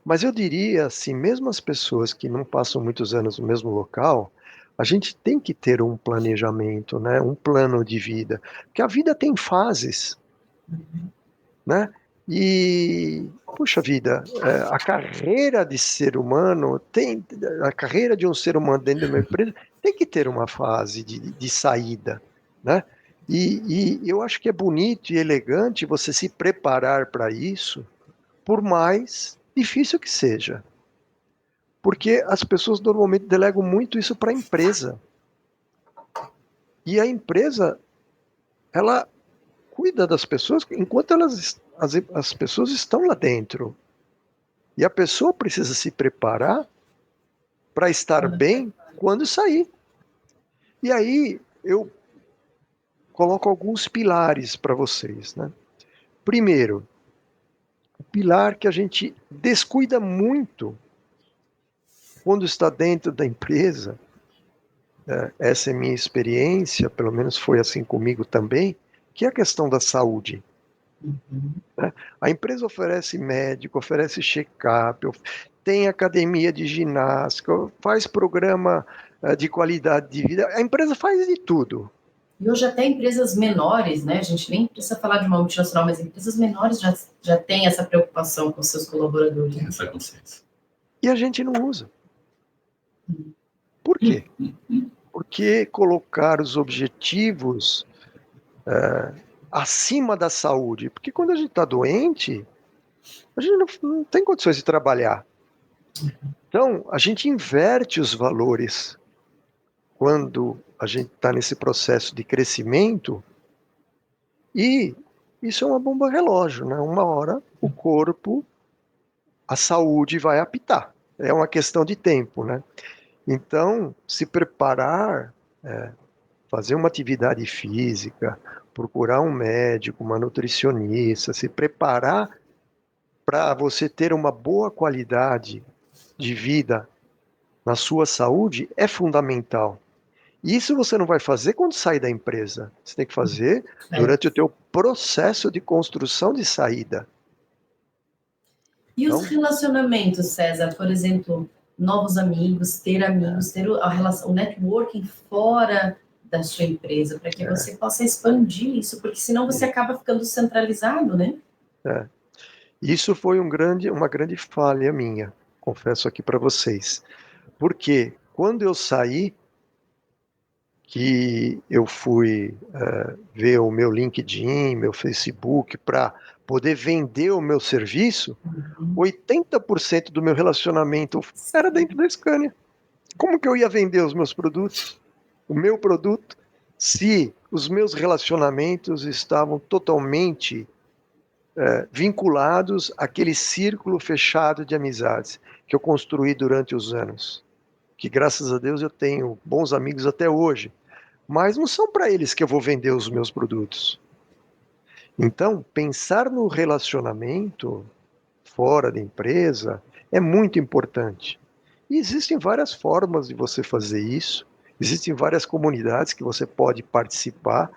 Mas eu diria assim, mesmo as pessoas que não passam muitos anos no mesmo local, a gente tem que ter um planejamento, né? Um plano de vida. Porque a vida tem fases, né? E, puxa vida, a carreira de ser humano, a carreira de um ser humano dentro de uma empresa tem que ter uma fase de saída, né? E eu acho que é bonito e elegante você se preparar para isso, por mais difícil que seja. Porque as pessoas normalmente delegam muito isso para a empresa. E a empresa, ela cuida das pessoas enquanto as pessoas estão lá dentro. E a pessoa precisa se preparar para estar bem quando sair. E aí eu coloco alguns pilares para vocês, né? Primeiro, o pilar que a gente descuida muito quando está dentro da empresa, essa é minha experiência, pelo menos foi assim comigo também, que é a questão da saúde. Né? A empresa oferece médico, oferece check-up, tem academia de ginástica, faz programa de qualidade de vida, a empresa faz de tudo. E hoje até empresas menores, né? A gente nem precisa falar de uma multinacional, mas empresas menores já têm essa preocupação com seus colaboradores. Tem essa consciência. E a gente não usa. Por quê? Porque colocar os objetivos acima da saúde? Porque quando a gente está doente, a gente não tem condições de trabalhar. Então, a gente inverte os valores quando a gente está nesse processo de crescimento, e isso é uma bomba relógio, né? Uma hora o corpo, a saúde vai apitar. É uma questão de tempo, né? Então, se preparar, fazer uma atividade física, procurar um médico, uma nutricionista, se preparar para você ter uma boa qualidade de vida na sua saúde é fundamental. Isso você não vai fazer quando sair da empresa. Você tem que fazer durante o teu processo de construção de saída. E os relacionamentos, César? Por exemplo, novos amigos, ter a relação, o networking fora da sua empresa, para que você possa expandir isso, porque senão você acaba ficando centralizado, né? Isso foi uma grande falha minha, confesso aqui para vocês. Porque quando eu saí, que eu fui ver o meu LinkedIn, meu Facebook, para poder vender o meu serviço, 80% do meu relacionamento era dentro da Scania. Como que eu ia vender os meus produtos, o meu produto, se os meus relacionamentos estavam totalmente vinculados àquele círculo fechado de amizades que eu construí durante os anos? Que graças a Deus eu tenho bons amigos até hoje, mas não são para eles que eu vou vender os meus produtos. Então, pensar no relacionamento fora da empresa é muito importante. E existem várias formas de você fazer isso, existem várias comunidades que você pode participar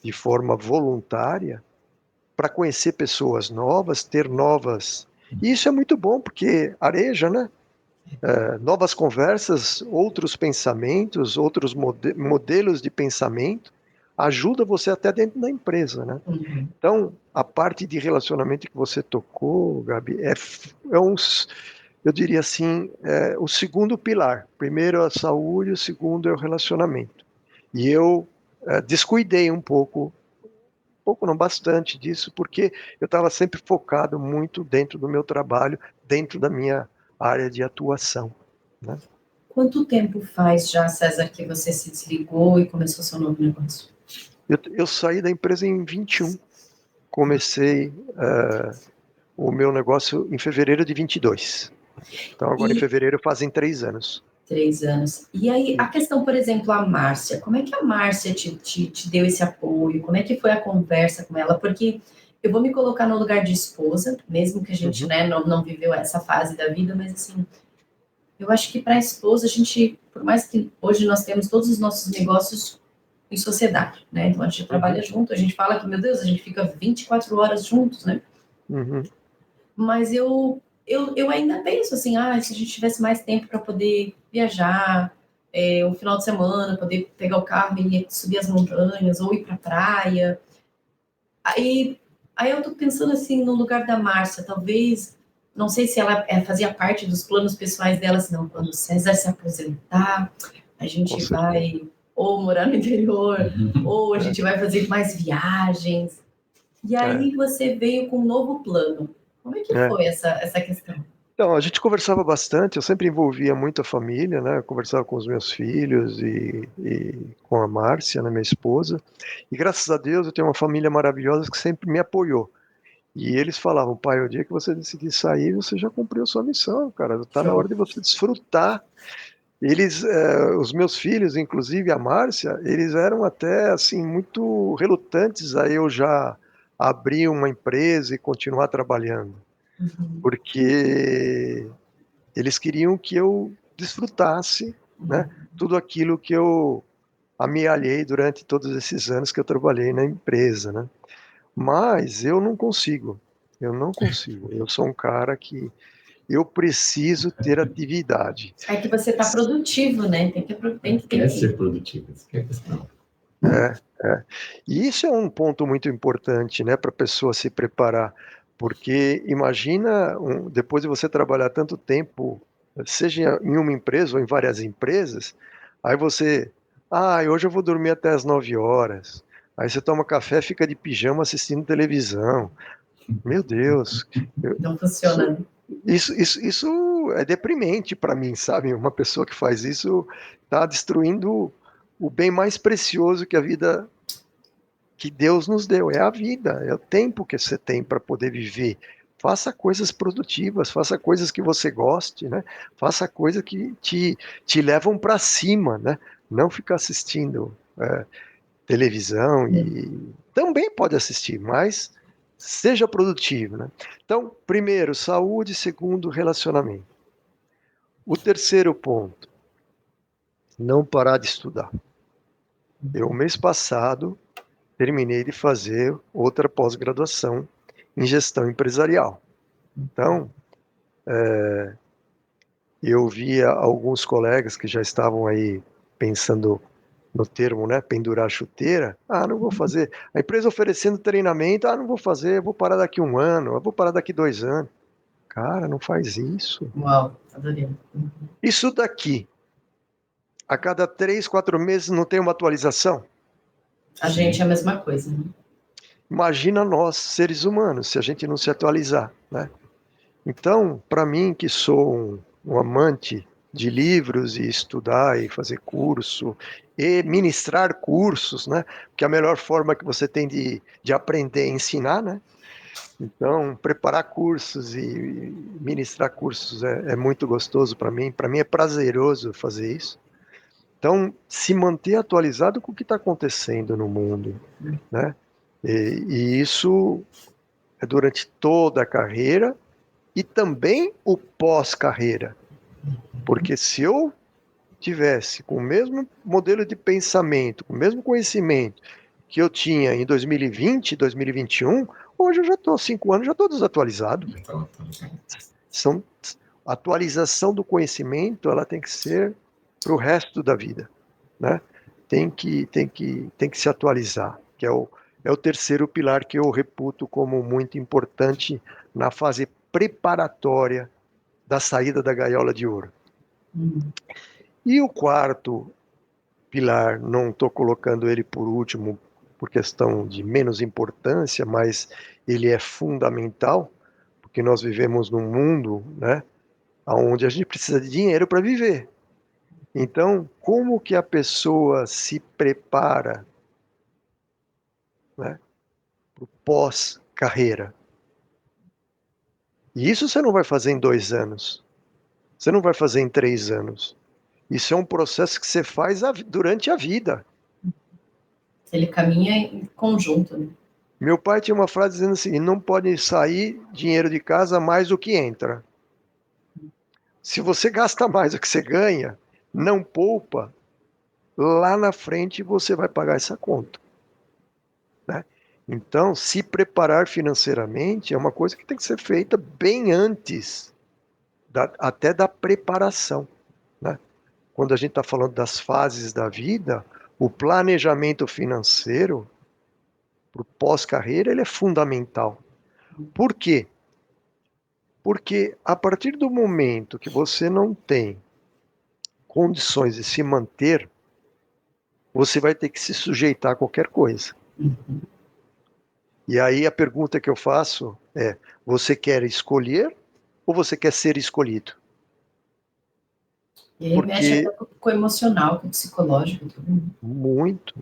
de forma voluntária para conhecer pessoas novas, ter novas. E isso é muito bom, porque areja, né? Novas conversas, outros pensamentos, outros modelos de pensamento, ajuda você até dentro da empresa, né? Então, a parte de relacionamento que você tocou, Gabi, eu diria assim, o segundo pilar. Primeiro a saúde, o segundo é o relacionamento. E eu descuidei um pouco não, bastante disso, porque eu estava sempre focado muito dentro do meu trabalho, dentro da minha área de atuação, né? Quanto tempo faz já, César, que você se desligou e começou seu novo negócio? Eu saí da empresa em 21. Comecei o meu negócio em fevereiro de 22. Então agora em fevereiro fazem 3 anos. 3 anos. E aí, a questão, por exemplo, a Márcia, como é que a Márcia te deu esse apoio? Como é que foi a conversa com ela? Porque eu vou me colocar no lugar de esposa, mesmo que a gente né, não viveu essa fase da vida, mas assim, eu acho que para a esposa, a gente, por mais que hoje nós temos todos os nossos negócios em sociedade, né? Então a gente trabalha junto, a gente fala que, meu Deus, a gente fica 24 horas juntos, né? Mas eu ainda penso assim, se a gente tivesse mais tempo para poder viajar, um final de semana, poder pegar o carro e subir as montanhas, ou ir para a praia. Aí eu tô pensando assim, no lugar da Márcia, talvez, não sei se ela fazia parte dos planos pessoais dela, assim, não, quando o César se aposentar, a gente vai ou morar no interior, ou a gente vai fazer mais viagens. E aí você veio com um novo plano. Como é que foi essa questão? Então, a gente conversava bastante, eu sempre envolvia muito a família, né? Eu conversava com os meus filhos e com a Márcia, né, minha esposa. E graças a Deus eu tenho uma família maravilhosa que sempre me apoiou. E eles falavam, pai, o dia que você decidir sair, você já cumpriu sua missão, cara. Tá na hora de você desfrutar. Eles, os meus filhos, inclusive a Márcia, eles eram até assim muito relutantes a eu já abrir uma empresa e continuar trabalhando, porque eles queriam que eu desfrutasse, né, tudo aquilo que eu amealhei durante todos esses anos que eu trabalhei na empresa, né? Mas eu não consigo. Eu sou um cara que eu preciso ter atividade. É que você está produtivo, né? Tem que ser produtivo, isso que é a questão. E isso é um ponto muito importante, né, para a pessoa se preparar, porque imagina, depois de você trabalhar tanto tempo, seja em uma empresa ou em várias empresas, aí você, hoje eu vou dormir até as 9 horas, aí você toma café, fica de pijama assistindo televisão. Meu Deus. Não funciona. Isso é deprimente para mim, sabe? Uma pessoa que faz isso está destruindo o bem mais precioso que a vida, que Deus nos deu, é a vida, é o tempo que você tem para poder viver. Faça coisas produtivas, faça coisas que você goste, né? Faça coisas que te levam para cima, né? Não ficar assistindo televisão, e também pode assistir, mas seja produtivo, né? Então, primeiro, saúde, segundo, relacionamento. O terceiro ponto, não parar de estudar. Eu, mês passado, terminei de fazer outra pós-graduação em gestão empresarial. Então, eu via alguns colegas que já estavam aí pensando no termo, né, pendurar a chuteira. Não vou fazer. A empresa oferecendo treinamento, não vou fazer, vou parar daqui 1 ano, eu vou parar daqui 2 anos. Cara, não faz isso. Uau, adorei. Isso daqui A cada 3, 4 meses não tem uma atualização? A gente é a mesma coisa, né? Imagina nós, seres humanos, se a gente não se atualizar, né? Então, para mim, que sou um amante de livros e estudar e fazer curso e ministrar cursos, né? Que é a melhor forma que você tem de aprender e ensinar, né? Então, preparar cursos e ministrar cursos é muito gostoso para mim. Para mim é prazeroso fazer isso. Então, se manter atualizado com o que está acontecendo no mundo, né? E isso é durante toda a carreira e também o pós-carreira. Porque se eu tivesse com o mesmo modelo de pensamento, com o mesmo conhecimento que eu tinha em 2020, 2021, hoje eu já estou 5 anos, já estou desatualizado. Então, Atualização do conhecimento, ela tem que ser para o resto da vida, né? Tem que se atualizar, que é o terceiro pilar que eu reputo como muito importante na fase preparatória da saída da gaiola de ouro. E o quarto pilar, não estou colocando ele por último por questão de menos importância, mas ele é fundamental, porque nós vivemos num mundo, né, onde a gente precisa de dinheiro para viver. Então, como que a pessoa se prepara, né, para o pós-carreira? E isso você não vai fazer em 2 anos. Você não vai fazer em 3 anos. Isso é um processo que você faz durante a vida. Ele caminha em conjunto, né? Meu pai tinha uma frase dizendo assim: não pode sair dinheiro de casa mais do que entra. Se você gasta mais do que você ganha, não poupa, lá na frente você vai pagar essa conta, né? Então, se preparar financeiramente é uma coisa que tem que ser feita bem antes, até da preparação, né? Quando a gente está falando das fases da vida, o planejamento financeiro para o pós-carreira ele é fundamental. Por quê? Porque a partir do momento que você não tem condições de se manter, você vai ter que se sujeitar a qualquer coisa. E aí a pergunta que eu faço é: você quer escolher ou você quer ser escolhido? E aí mexe até com o emocional, com o psicológico, tudo, né? Muito,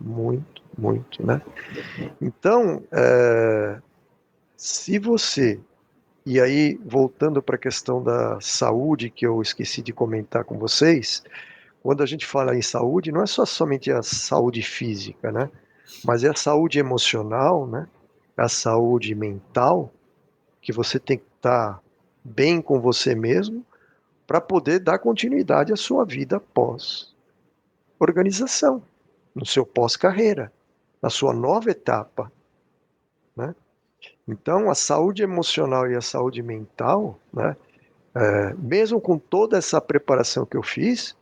né? Então, se você... E aí, voltando para a questão da saúde, que eu esqueci de comentar com vocês, quando a gente fala em saúde, não é só somente a saúde física, né? Mas é a saúde emocional, né? A saúde mental, que você tem que estar bem com você mesmo para poder dar continuidade à sua vida pós-organização, no seu pós-carreira, na sua nova etapa, né? Então, a saúde emocional e a saúde mental, né? Mesmo com toda essa preparação que eu fiz,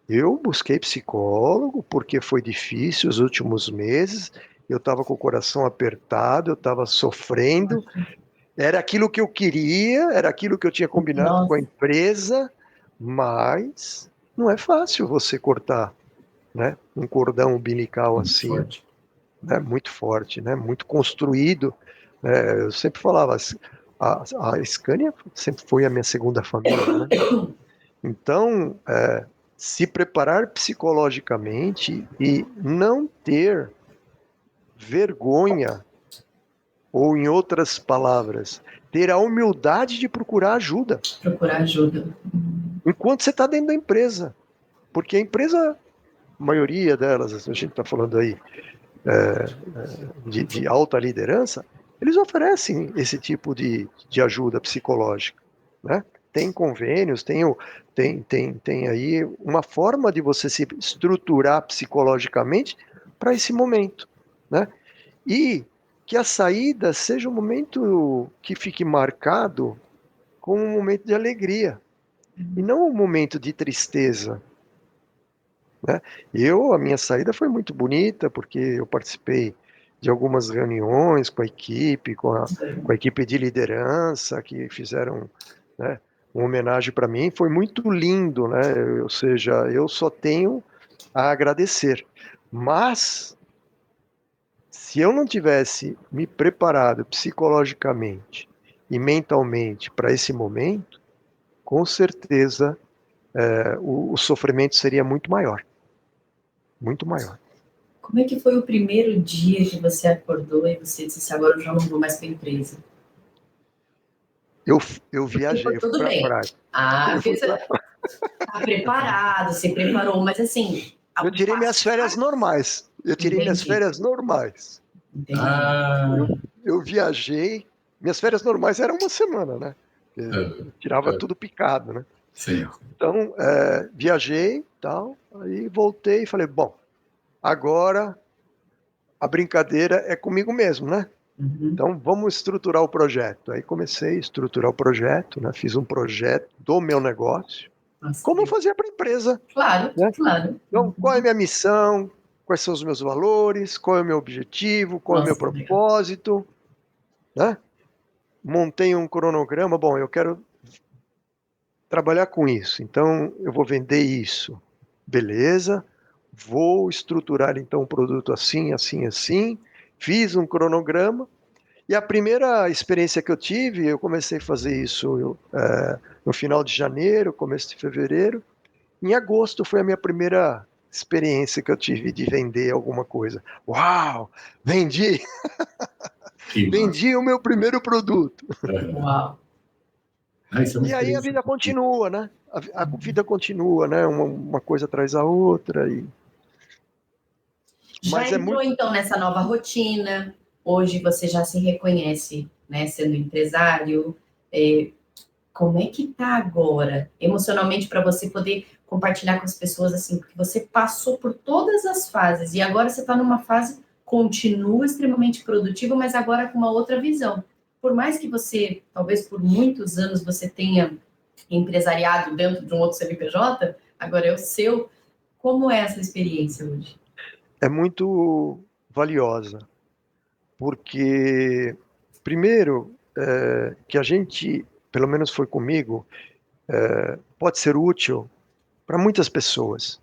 eu busquei psicólogo porque foi difícil os últimos meses. Eu estava com o coração apertado, eu estava sofrendo. Era aquilo que eu queria, era aquilo que eu tinha combinado com a empresa, mas não é fácil você cortar, né, um cordão umbilical assim, forte. né, muito forte, né, muito construído. Eu sempre falava, a Scania sempre foi a minha segunda família, né? Então, se preparar psicologicamente e não ter vergonha, ou em outras palavras, ter a humildade de procurar ajuda. Procurar ajuda. Enquanto você está dentro da empresa. Porque a empresa, a maioria delas, a gente está falando aí de alta liderança, eles oferecem esse tipo de ajuda psicológica, né? Tem convênios, tem aí uma forma de você se estruturar psicologicamente para esse momento, né? E que a saída seja um momento que fique marcado como um momento de alegria e não um momento de tristeza, né? A minha saída foi muito bonita porque eu participei de algumas reuniões com a equipe, com a equipe de liderança que fizeram, né, uma homenagem para mim. Foi muito lindo, né? Ou seja, eu só tenho a agradecer. Mas, se eu não tivesse me preparado psicologicamente e mentalmente para esse momento, com certeza o sofrimento seria muito maior. Muito maior. Como é que foi o primeiro dia que você acordou e você disse assim, agora eu já não vou mais para a empresa? Eu viajei, eu fui Tudo para a bem. praia. Tá preparado, se preparou, mas assim... Eu tirei minhas férias normais. Entendi. Eu viajei, minhas férias normais eram uma semana, né? Eu tirava tudo picado, né? Sim. Então, viajei, tal, aí voltei e falei, bom, agora a brincadeira é comigo mesmo, né? Uhum. Então, vamos estruturar o projeto. Aí comecei a estruturar o projeto, né? Fiz um projeto do meu negócio, Nossa, como eu fazia para a empresa. Claro, Né? claro. Então, qual é a minha missão? Quais são os meus valores? Qual é o meu objetivo? Qual é o meu Nossa, legal. propósito? Né? Montei um cronograma. Bom, eu quero trabalhar com isso, então eu vou vender isso. Beleza, vou estruturar então o produto assim, assim, assim. Fiz um cronograma. E a primeira experiência que eu tive, eu comecei a fazer isso no final de janeiro, começo de fevereiro. Em agosto foi a minha primeira experiência que eu tive de vender alguma coisa. Uau! Vendi! Vendi o meu primeiro produto. Uau. E aí a vida continua, né? A vida continua, né? Uma coisa atrás da outra. Já entrou, então, nessa nova rotina. Hoje você já se reconhece, né, sendo empresário. Como é que tá agora, emocionalmente, para você poder compartilhar com as pessoas, assim, porque você passou por todas as fases e agora você está numa fase, continua extremamente produtiva, mas agora com uma outra visão. Por mais que você, talvez por muitos anos, você tenha empresariado dentro de um outro CNPJ, agora é o seu. Como é essa experiência hoje? É muito valiosa, porque, primeiro, que a gente, pelo menos foi comigo, pode ser útil para muitas pessoas.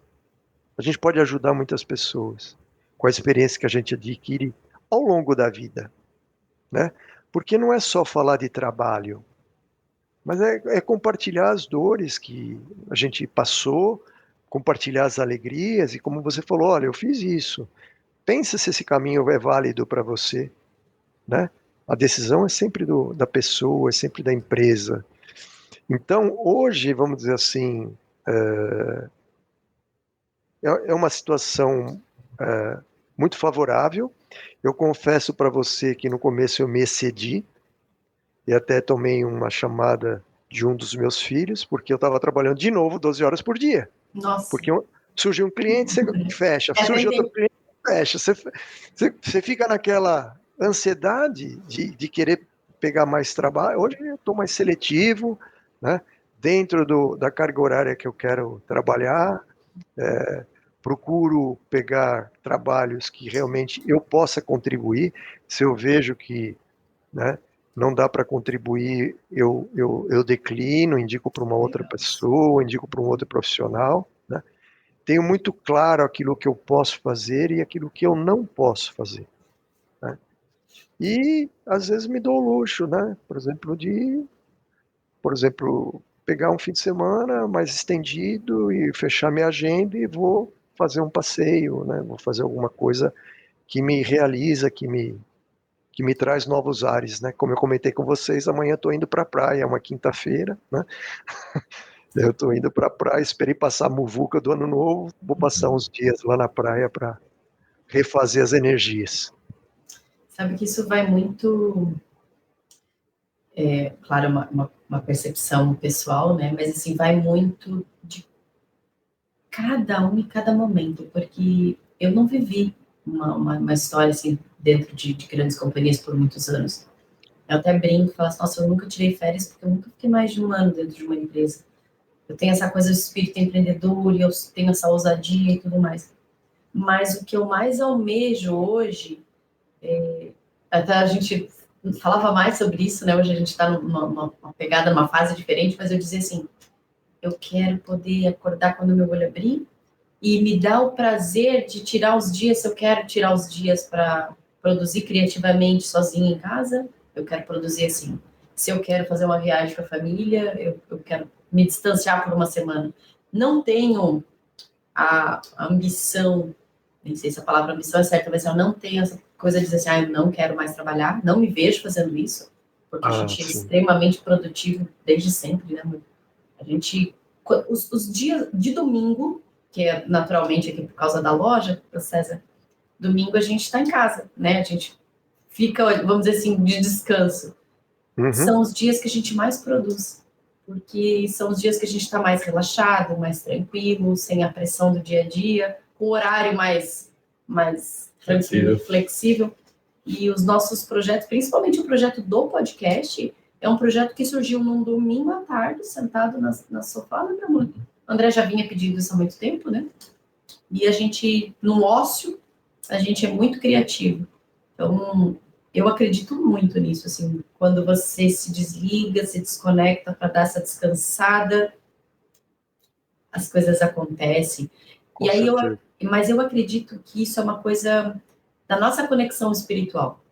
A gente pode ajudar muitas pessoas com a experiência que a gente adquire ao longo da vida, né? Porque não é só falar de trabalho, mas é compartilhar as dores que a gente passou, compartilhar as alegrias e como você falou, olha, eu fiz isso. Pensa se esse caminho é válido para você, né? A decisão é sempre da pessoa, é sempre da empresa. Então, hoje, vamos dizer assim, é uma situação muito favorável. Eu confesso para você que no começo eu me excedi e até tomei uma chamada de um dos meus filhos, porque eu estava trabalhando de novo 12 horas por dia. Nossa. Porque surgiu um cliente, você fecha, surge outro cliente, fecha. Você fica naquela ansiedade de querer pegar mais trabalho. Hoje eu estou mais seletivo, né? Dentro da carga horária que eu quero trabalhar, procuro pegar trabalhos que realmente eu possa contribuir. Se eu vejo que, né, não dá para contribuir, eu declino, indico para uma outra pessoa, indico para um outro profissional. Né? Tenho muito claro aquilo que eu posso fazer e aquilo que eu não posso fazer. Né? E, às vezes, me dou o luxo, né? Por exemplo, pegar um fim de semana mais estendido e fechar minha agenda e vou fazer um passeio, né? Vou fazer alguma coisa que me realiza, que me traz novos ares, né? Como eu comentei com vocês, amanhã estou indo para a praia, é uma quinta-feira, né? Eu estou indo para a praia, esperei passar a muvuca do ano novo, vou passar uns dias lá na praia para refazer as energias. Sabe que isso vai muito, claro, uma percepção pessoal, né? Mas assim, vai muito de cada um e cada momento, porque eu não vivi uma história assim dentro de grandes companhias por muitos anos. Eu até brinco e falo assim, nossa, eu nunca tirei férias porque eu nunca fiquei mais de um ano dentro de uma empresa. Eu tenho essa coisa do espírito empreendedor e eu tenho essa ousadia e tudo mais. Mas o que eu mais almejo hoje, até a gente falava mais sobre isso, né? Hoje a gente está numa pegada, numa fase diferente, mas eu dizia assim, eu quero poder acordar quando meu olho abrir e me dá o prazer de tirar os dias, se eu quero tirar os dias para produzir criativamente sozinha em casa, eu quero produzir assim. Se eu quero fazer uma viagem com a família, eu quero me distanciar por uma semana. Não tenho a ambição, nem sei se a palavra ambição é certa, mas eu não tenho essa coisa de dizer assim, eu não quero mais trabalhar, não me vejo fazendo isso, porque a gente é extremamente produtivo desde sempre, né? A gente, os dias de domingo, que é naturalmente aqui por causa da loja, César, domingo a gente está em casa, né? A gente fica, vamos dizer assim, de descanso. São os dias que a gente mais produz, porque são os dias que a gente está mais relaxado, mais tranquilo, sem a pressão do dia a dia, com o horário mais tranquilo, flexível. E os nossos projetos, principalmente o projeto do podcast, é um projeto que surgiu num domingo à tarde, sentado na sofá, né, meu amor? O André já vinha pedindo isso há muito tempo, né? E a gente, no ócio, a gente é muito criativo. Então, eu acredito muito nisso, assim, quando você se desliga, se desconecta para dar essa descansada, as coisas acontecem. Com certeza. Mas eu acredito que isso é uma coisa da nossa conexão espiritual,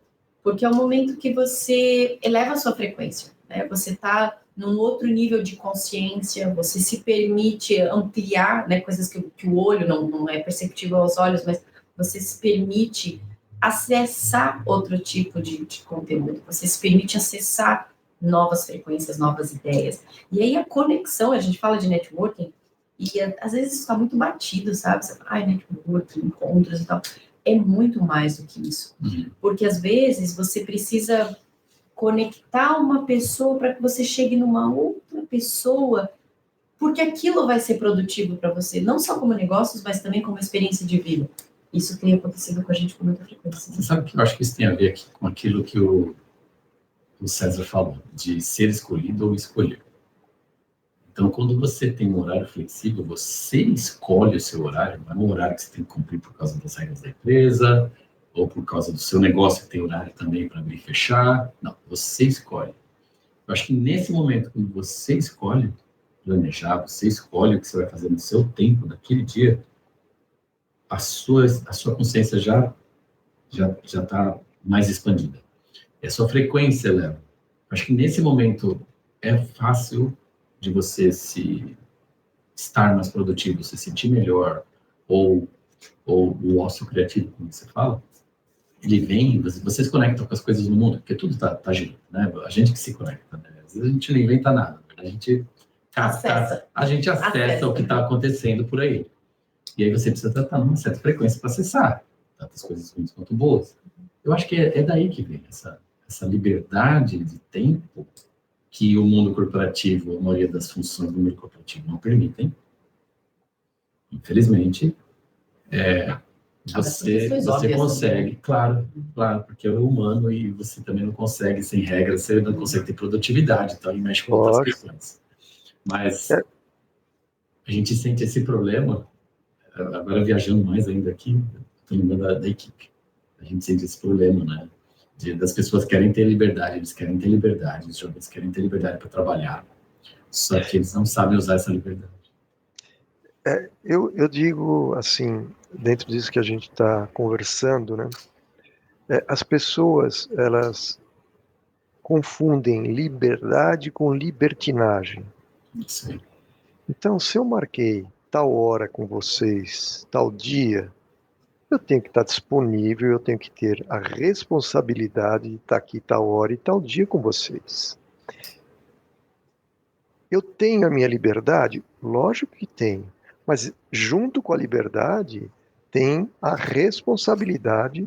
porque é o momento que você eleva a sua frequência, né? Você está num outro nível de consciência, você se permite ampliar, né, coisas que o olho não é perceptível aos olhos, mas você se permite acessar outro tipo de conteúdo, você se permite acessar novas frequências, novas ideias. E aí a conexão, a gente fala de networking, e às vezes isso está muito batido, sabe? Você fala, networking, encontros e tal. É muito mais do que isso. Porque às vezes você precisa conectar uma pessoa para que você chegue numa outra pessoa, porque aquilo vai ser produtivo para você, não só como negócios, mas também como experiência de vida. Isso tem acontecido com a gente com muita frequência. Você sabe que eu acho que isso tem a ver aqui com aquilo que o César falou, de ser escolhido ou escolher. Então, quando você tem um horário flexível, você escolhe o seu horário, não é um horário que você tem que cumprir por causa das regras da empresa, ou por causa do seu negócio que tem horário também para abrir e fechar. Não, você escolhe. Eu acho que nesse momento, quando você escolhe planejar, você escolhe o que você vai fazer no seu tempo, naquele dia, a sua consciência já está mais expandida. E a sua frequência eleva. Acho que nesse momento é fácil de você estar mais produtivo, se sentir melhor, ou o ócio criativo, como você fala, ele vem, você se conecta com as coisas do mundo, porque tudo tá girando, né? A gente que se conecta, né? Às vezes a gente não inventa nada, a gente acessa o que está acontecendo por aí. E aí você precisa estar numa certa frequência para acessar, tantas coisas ruins quanto boas. Eu acho que é daí que vem essa liberdade de tempo que o mundo corporativo, a maioria das funções do mundo corporativo não permitem. Infelizmente, você consegue, claro, porque é humano e você também não consegue, sem regras, você não consegue ter produtividade, então aí mexe com outras questões. Mas a gente sente esse problema, agora viajando mais ainda aqui, estou lembrando da equipe, a gente sente esse problema, né? Das pessoas querem ter liberdade, eles querem ter liberdade, os jovens querem ter liberdade para trabalhar, só que eles não sabem usar essa liberdade. Eu digo assim, dentro disso que a gente está conversando, né? As pessoas, elas confundem liberdade com libertinagem. Sim. Então, se eu marquei tal hora com vocês, tal dia, eu tenho que estar disponível, eu tenho que ter a responsabilidade de estar aqui tal hora e tal dia com vocês. Eu tenho a minha liberdade? Lógico que tenho. Mas junto com a liberdade, tem a responsabilidade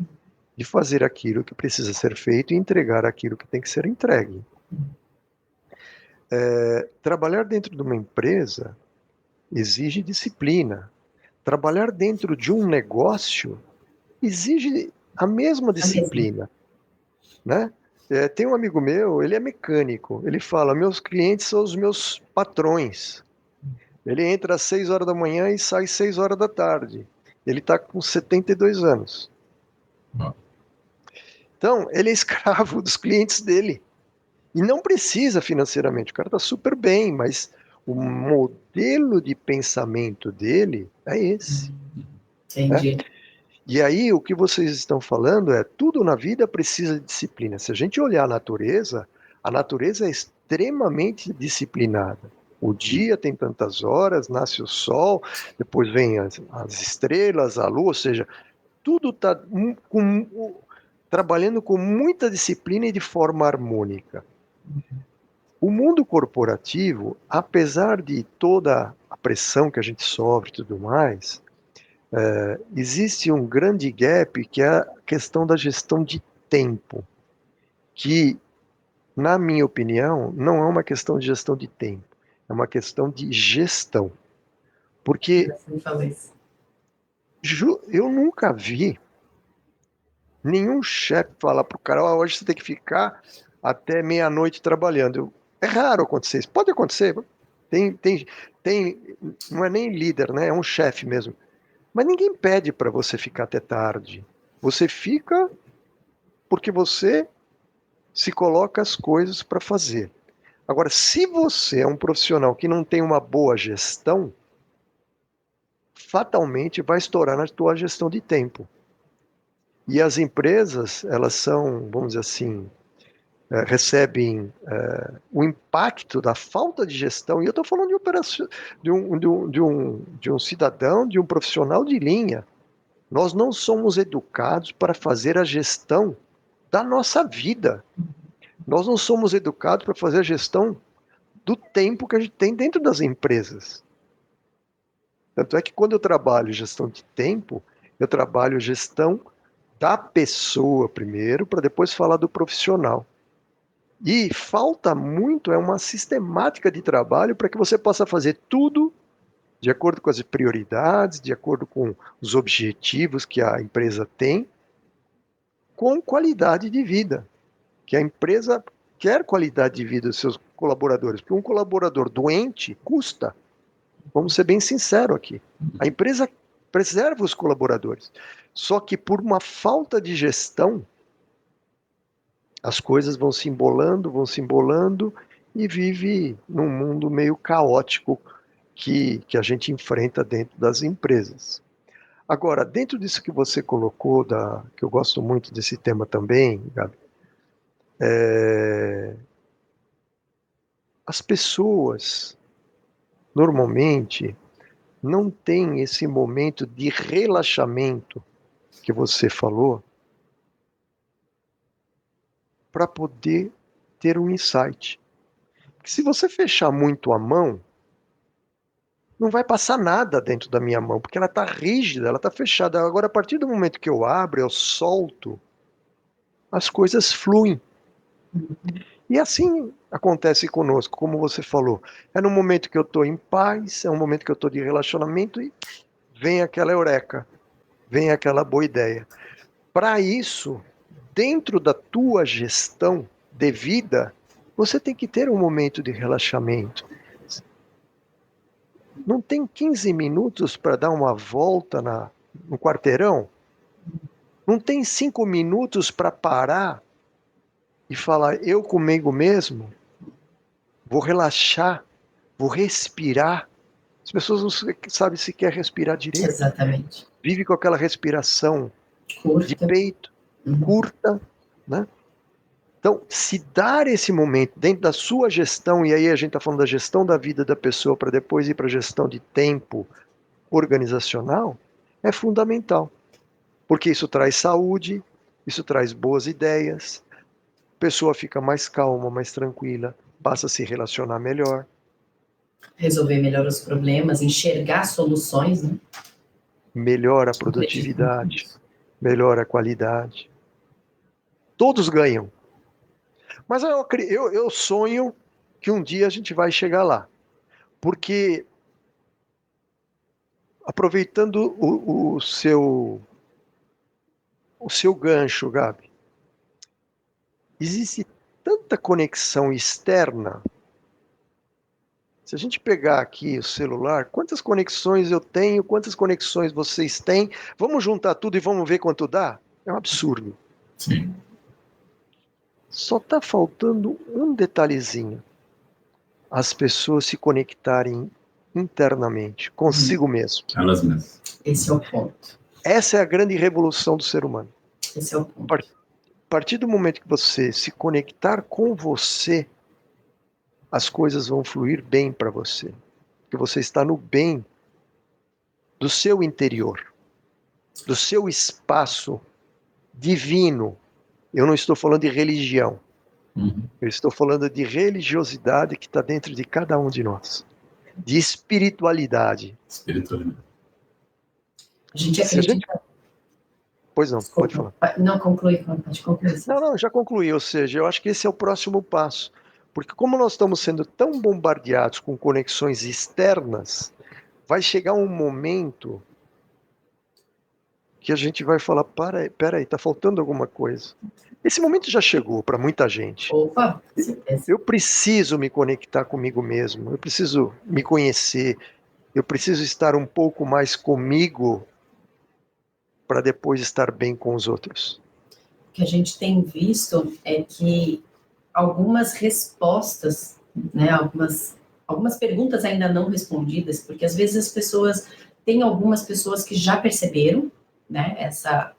de fazer aquilo que precisa ser feito e entregar aquilo que tem que ser entregue. Trabalhar dentro de uma empresa exige disciplina. Trabalhar dentro de um negócio exige a mesma disciplina, né? Tem um amigo meu, ele é mecânico, ele fala, meus clientes são os meus patrões. Ele entra às 6 horas da manhã e sai às 6 horas da tarde. Ele está com 72 anos. Então, ele é escravo dos clientes dele. E não precisa financeiramente, o cara está super bem, mas o modelo de pensamento dele é esse. Entendi. E aí, o que vocês estão falando é, tudo na vida precisa de disciplina. Se a gente olhar a natureza é extremamente disciplinada. O dia tem tantas horas, nasce o sol, depois vem as estrelas, a lua, ou seja, tudo está trabalhando com muita disciplina e de forma harmônica. O mundo corporativo, apesar de toda a pressão que a gente sofre e tudo mais, existe um grande gap que é a questão da gestão de tempo, que, na minha opinião, não é uma questão de gestão de tempo, é uma questão de gestão. Porque Você me falou isso. eu nunca vi nenhum chefe falar para o cara, hoje você tem que ficar até meia-noite trabalhando. É raro acontecer isso. Pode acontecer. Tem, não é nem líder, né? É um chefe mesmo. Mas ninguém pede para você ficar até tarde. Você fica porque você se coloca as coisas para fazer. Agora, se você é um profissional que não tem uma boa gestão, fatalmente vai estourar na tua gestão de tempo. E as empresas, elas são, vamos dizer assim, recebem o impacto da falta de gestão, e eu estou falando de um cidadão, de um profissional de linha. Nós não somos educados para fazer a gestão da nossa vida. Nós não somos educados para fazer a gestão do tempo que a gente tem dentro das empresas. Tanto é que quando eu trabalho gestão de tempo, eu trabalho gestão da pessoa primeiro, para depois falar do profissional. E falta muito, uma sistemática de trabalho para que você possa fazer tudo de acordo com as prioridades, de acordo com os objetivos que a empresa tem, com qualidade de vida. Que a empresa quer qualidade de vida dos seus colaboradores, porque um colaborador doente custa. Vamos ser bem sinceros aqui. A empresa preserva os colaboradores. Só que por uma falta de gestão, as coisas vão se embolando e vive num mundo meio caótico que a gente enfrenta dentro das empresas. Agora, dentro disso que você colocou, que eu gosto muito desse tema também, Gabi, as pessoas normalmente não têm esse momento de relaxamento que você falou para poder ter um insight. Porque se você fechar muito a mão, não vai passar nada dentro da minha mão, porque ela está rígida, ela está fechada. Agora, a partir do momento que eu abro, eu solto, as coisas fluem. E assim acontece conosco, como você falou. É no momento que eu estou em paz, é um momento que eu estou de relacionamento e vem aquela eureka, vem aquela boa ideia. Para isso, dentro da tua gestão de vida, você tem que ter um momento de relaxamento. Não tem 15 minutos para dar uma volta no quarteirão? Não tem 5 minutos para parar e falar, eu comigo mesmo, vou relaxar, vou respirar. As pessoas não sabem se quer respirar direito. Exatamente. Vive com aquela respiração de peito, curta, né? Então, se dar esse momento dentro da sua gestão, e aí a gente está falando da gestão da vida da pessoa para depois ir para a gestão de tempo organizacional, é fundamental. Porque isso traz saúde, isso traz boas ideias, a pessoa fica mais calma, mais tranquila, passa a se relacionar melhor. Resolver melhor os problemas, enxergar soluções, né? Melhora a produtividade, melhora a qualidade. Todos ganham. Mas eu sonho que um dia a gente vai chegar lá. Porque, aproveitando o seu gancho, Gabi, existe tanta conexão externa. Se a gente pegar aqui o celular, quantas conexões eu tenho, quantas conexões vocês têm, vamos juntar tudo e vamos ver quanto dá? É um absurdo. Sim. Só está faltando um detalhezinho. as pessoas se conectarem internamente, consigo mesmo. Elas mesmas. Esse é o ponto. Essa é a grande revolução do ser humano. Esse é o A ponto. partir do momento que você se conectar com você, as coisas vão fluir bem para você. Porque você está no bem do seu interior, do seu espaço divino. Eu não estou falando de religião. Eu estou falando de religiosidade que está dentro de cada um de nós. De espiritualidade. Espiritualidade. A gente Se a gente... acredita... Pois não, pode falar. Não, conclui, pode concluir. Não, já concluí. Ou seja, eu acho que esse é o próximo passo. Porque como nós estamos sendo tão bombardeados com conexões externas, vai chegar um momento que a gente vai falar, peraí, tá faltando alguma coisa. Esse momento já chegou para muita gente. Opa, com certeza. Eu preciso me conectar comigo mesmo, eu preciso me conhecer, eu preciso estar um pouco mais comigo para depois estar bem com os outros. O que a gente tem visto é que algumas respostas, né, algumas perguntas ainda não respondidas, porque às vezes as pessoas, tem algumas pessoas que já perceberam, né, essa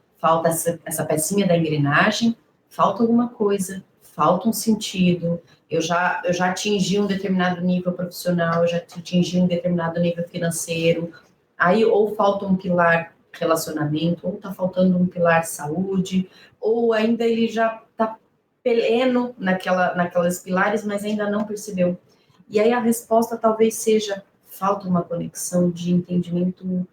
pecinha da engrenagem, falta alguma coisa, falta um sentido, eu já atingi um determinado nível profissional, eu já atingi um determinado nível financeiro, aí ou falta um pilar relacionamento, ou está faltando um pilar saúde, ou ainda ele já está peleno naquelas pilares, mas ainda não percebeu. E aí a resposta talvez seja, falta uma conexão de entendimento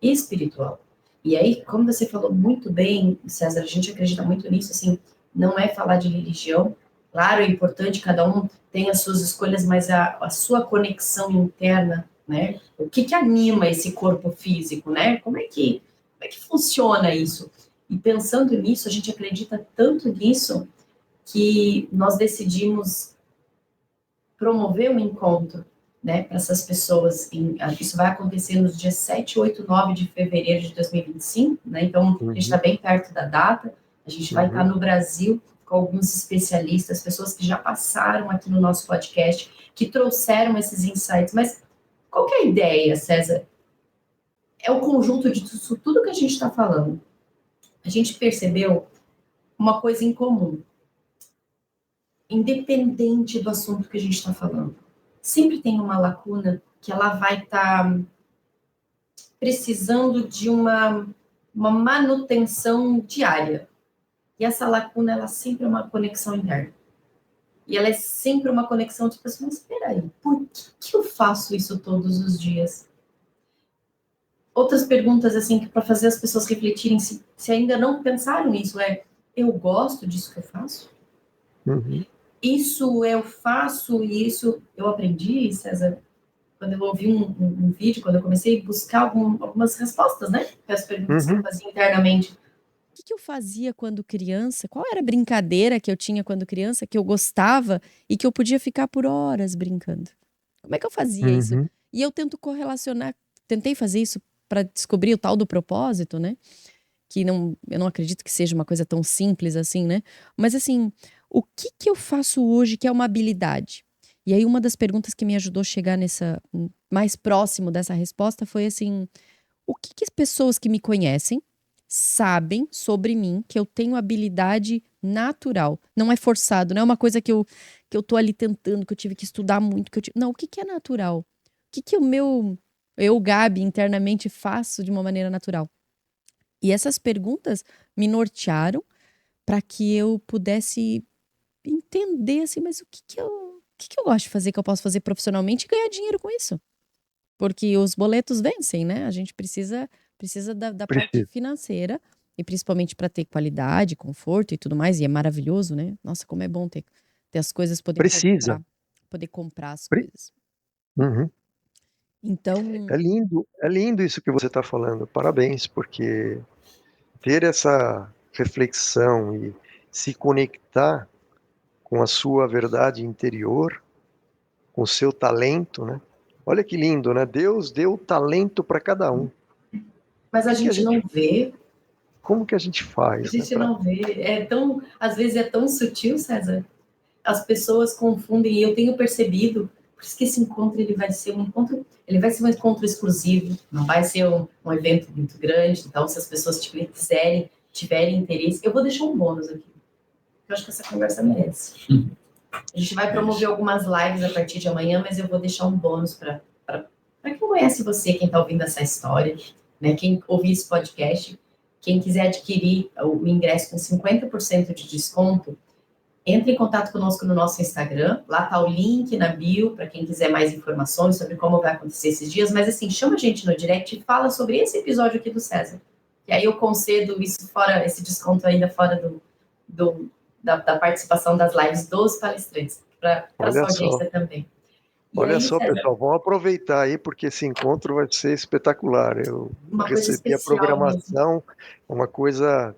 espiritual. E aí, como você falou muito bem, César, a gente acredita muito nisso, assim, não é falar de religião, claro, é importante, cada um tem as suas escolhas, mas a sua conexão interna, né, o que anima esse corpo físico, né, como é que funciona isso? E pensando nisso, a gente acredita tanto nisso, que nós decidimos promover um encontro, né, para essas pessoas. Isso vai acontecer nos dias 7, 8, 9 de fevereiro de 2025, né, então a gente está bem perto da data, a gente vai estar no Brasil com alguns especialistas, pessoas que já passaram aqui no nosso podcast, que trouxeram esses insights, mas qual que é a ideia, César? É o conjunto disso tudo que a gente está falando. A gente percebeu uma coisa em comum, independente do assunto que a gente está falando. Sempre tem uma lacuna que ela vai estar precisando de uma manutenção diária. E essa lacuna, ela sempre é uma conexão interna. E ela é sempre uma conexão de pessoas, mas espera aí, por que eu faço isso todos os dias? Outras perguntas, assim, para fazer as pessoas refletirem, se ainda não pensaram nisso, eu gosto disso que eu faço? Isso eu faço e isso eu aprendi, César, quando eu ouvi um vídeo, quando eu comecei a buscar algumas respostas, né? Para as perguntas que eu fazia internamente. O que eu fazia quando criança? Qual era a brincadeira que eu tinha quando criança, que eu gostava e que eu podia ficar por horas brincando? Como é que eu fazia isso? E eu tento correlacionar, tentei fazer isso para descobrir o tal do propósito, né? Que eu não acredito que seja uma coisa tão simples assim, né? Mas assim, o que eu faço hoje que é uma habilidade? E aí uma das perguntas que me ajudou a chegar mais próximo dessa resposta foi assim, o que as pessoas que me conhecem sabem sobre mim que eu tenho habilidade natural? Não é forçado, não é uma coisa que eu tô ali tentando, que eu tive que estudar muito, não, o que é natural? O que eu, Gabi, internamente faço de uma maneira natural? E essas perguntas me nortearam para que eu pudesse entender assim, mas o que eu gosto de fazer, que eu posso fazer profissionalmente e ganhar dinheiro com isso? Porque os boletos vencem, né? A gente precisa da parte financeira, e principalmente para ter qualidade, conforto e tudo mais, e é maravilhoso, né? Nossa, como é bom ter as coisas, poder comprar as coisas. Então, é lindo isso que você está falando, parabéns, porque ter essa reflexão e se conectar com a sua verdade interior, com o seu talento, né? Olha que lindo, né? Deus deu talento para cada um. Mas a gente não vê. Como que a gente faz? A gente não vê. Às vezes é tão sutil, César. As pessoas confundem, e eu tenho percebido Por isso que esse encontro, ele vai ser um encontro exclusivo, não vai ser um evento muito grande. Então, se as pessoas tiverem interesse, eu vou deixar um bônus aqui. Eu acho que essa conversa merece. A gente vai promover algumas lives a partir de amanhã, mas eu vou deixar um bônus para quem conhece você, quem está ouvindo essa história, né? Quem ouvir esse podcast, quem quiser adquirir o ingresso com 50% de desconto, entre em contato conosco no nosso Instagram. Lá está o link na bio para quem quiser mais informações sobre como vai acontecer esses dias. Mas assim, chama a gente no direct e fala sobre esse episódio aqui do César. E aí eu concedo isso fora, esse desconto ainda fora da participação das lives dos palestrantes, para a sua audiência também. Olha só, pessoal, vamos aproveitar aí, porque esse encontro vai ser espetacular. Eu recebi a programação, uma coisa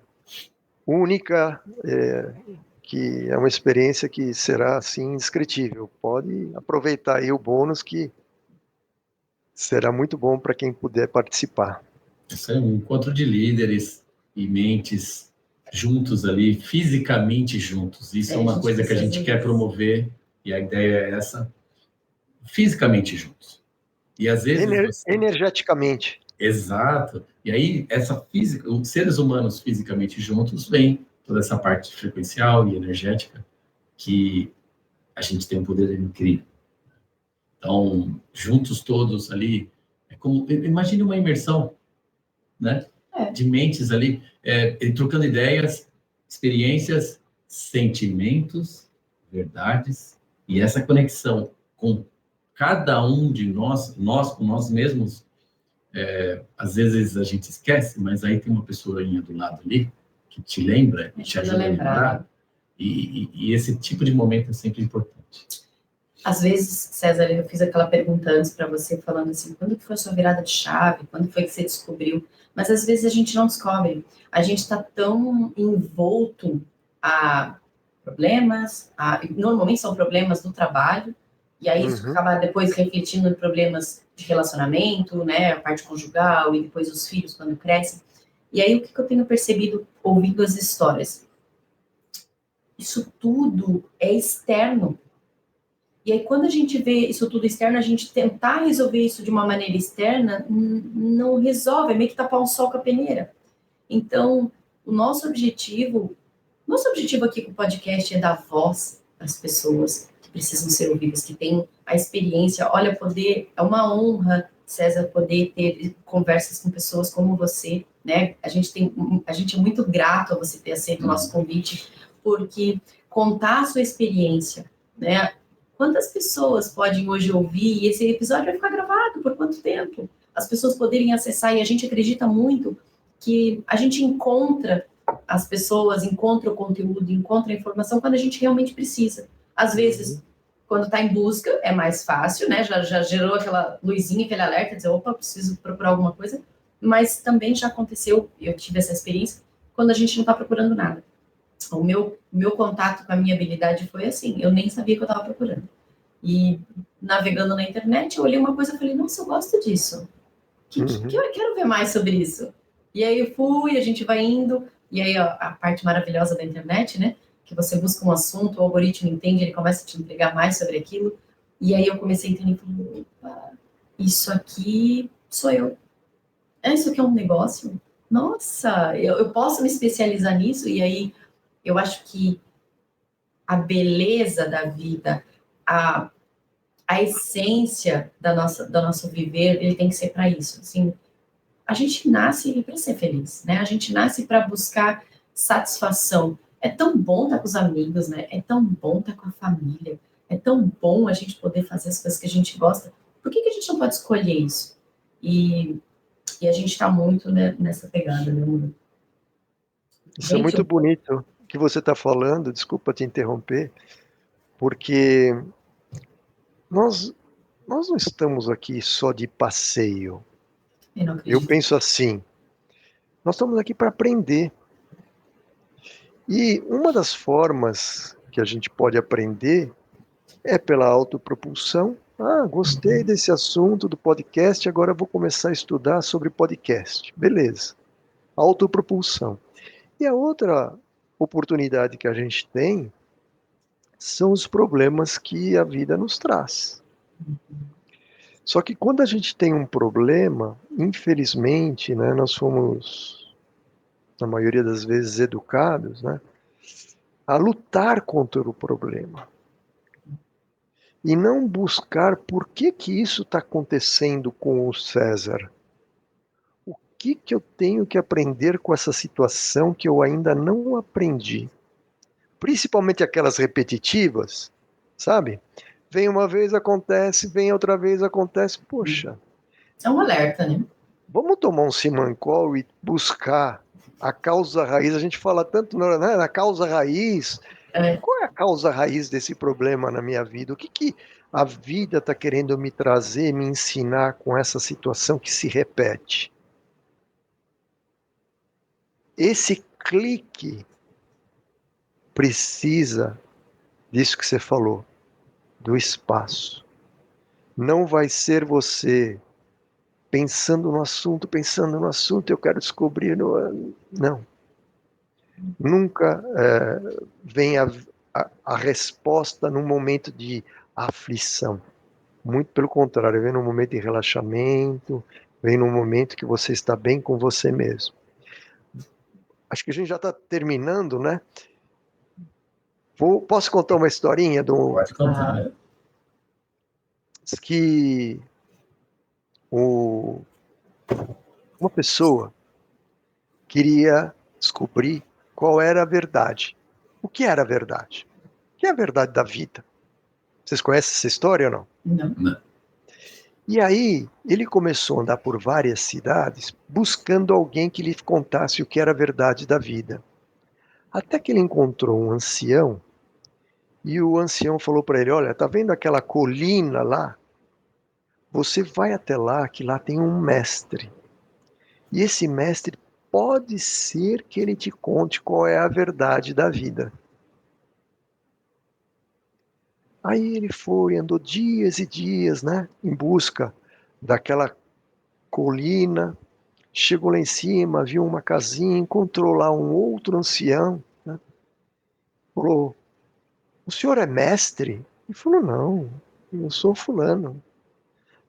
única, que é uma experiência que será, assim, indescritível. Pode aproveitar aí o bônus, que será muito bom para quem puder participar. Isso é um encontro de líderes e mentes juntos ali, fisicamente juntos. Isso é uma coisa que a gente quer promover, e a ideia é essa, fisicamente juntos. E às vezes... energeticamente. Exato. E aí, essa física, os seres humanos fisicamente juntos, vem toda essa parte frequencial e energética, que a gente tem um poder incrível. Então, juntos todos ali, imagine uma imersão, né? De mentes ali, trocando ideias, experiências, sentimentos, verdades, e essa conexão com cada um de nós com nós mesmos. Às vezes a gente esquece, mas aí tem uma pessoinha do lado ali que te lembra e te ajuda a lembrar. E esse tipo de momento é sempre importante. Às vezes, César, eu fiz aquela pergunta antes para você, falando assim, quando que foi a sua virada de chave? Quando foi que você descobriu? Mas às vezes a gente não descobre. A gente está tão envolto a problemas, normalmente são problemas do trabalho, e aí isso acaba depois refletindo em problemas de relacionamento, né, a parte conjugal, e depois os filhos quando crescem. E aí o que eu tenho percebido ouvindo as histórias? Isso tudo é externo. E aí quando a gente vê isso tudo externo, a gente tentar resolver isso de uma maneira externa, não resolve, é meio que tapar um sol com a peneira. Então, o nosso objetivo aqui com o podcast é dar voz para as pessoas que precisam ser ouvidas, que têm a experiência. Olha, é uma honra, César, poder ter conversas com pessoas como você, né? A gente é muito grato a você ter aceito o nosso convite, porque contar a sua experiência, né? Quantas pessoas podem hoje ouvir, e esse episódio vai ficar gravado por quanto tempo? As pessoas poderem acessar, e a gente acredita muito que a gente encontra as pessoas, encontra o conteúdo, encontra a informação quando a gente realmente precisa. Às vezes, quando está em busca, é mais fácil, né? Já gerou aquela luzinha, aquele alerta, dizer, opa, preciso procurar alguma coisa. Mas também já aconteceu, eu tive essa experiência, quando a gente não está procurando nada. O meu contato com a minha habilidade foi assim, eu nem sabia que eu estava procurando. E navegando na internet, eu olhei uma coisa e falei, nossa, eu gosto disso. Eu quero ver mais sobre isso. E aí eu fui, a gente vai indo, e aí a parte maravilhosa da internet, né? Que você busca um assunto, o algoritmo entende, ele começa a te entregar mais sobre aquilo. E aí eu comecei a entender e falei, opa, isso aqui sou eu. Isso aqui é um negócio? Nossa, eu posso me especializar nisso? E aí eu acho que a beleza da vida, a essência do nosso viver, ele tem que ser para isso. Assim, a gente nasce para ser feliz, né? A gente nasce para buscar satisfação. É tão bom estar com os amigos, né? É tão bom estar com a família. É tão bom a gente poder fazer as coisas que a gente gosta. Por que a gente não pode escolher isso? E a gente está muito, né, nessa pegada, né, amor? Isso é muito bonito que você está falando, desculpa te interromper, porque nós não estamos aqui só de passeio. Eu penso assim, nós estamos aqui para aprender. E uma das formas que a gente pode aprender é pela autopropulsão. Gostei desse assunto do podcast, agora vou começar a estudar sobre podcast. Beleza. Autopropulsão. E a outra oportunidade que a gente tem são os problemas que a vida nos traz. Só que quando a gente tem um problema, infelizmente, né, nós fomos, na maioria das vezes, educados, né, a lutar contra o problema. E não buscar por que isso está acontecendo com o César. O que eu tenho que aprender com essa situação que eu ainda não aprendi? Principalmente aquelas repetitivas, sabe? Vem uma vez, acontece, vem outra vez, acontece. Poxa, É um alerta, né? vamos tomar um Simancol e buscar a causa raiz. A gente fala tanto na causa raiz. É. Qual é a causa raiz desse problema na minha vida? O que a vida está querendo me trazer, me ensinar com essa situação que se repete? Esse clique precisa disso que você falou, do espaço. Não vai ser você pensando no assunto, eu quero descobrir. Não. Nunca vem a resposta num momento de aflição. Muito pelo contrário, vem num momento de relaxamento, vem num momento que você está bem com você mesmo. Acho que a gente já está terminando, né? Posso contar uma historinha Pode contar. Diz que uma pessoa queria descobrir qual era a verdade. O que era a verdade? O que é a verdade da vida? Vocês conhecem essa história ou não? Não. E aí, ele começou a andar por várias cidades buscando alguém que lhe contasse o que era a verdade da vida. Até que ele encontrou um ancião, e o ancião falou para ele: olha, tá vendo aquela colina lá? Você vai até lá, que lá tem um mestre. E esse mestre pode ser que ele te conte qual é a verdade da vida. Aí ele foi, andou dias e dias, né, em busca daquela colina. Chegou lá em cima, viu uma casinha, encontrou lá um outro ancião, né? Falou: o senhor é mestre? Ele falou: não, eu sou fulano.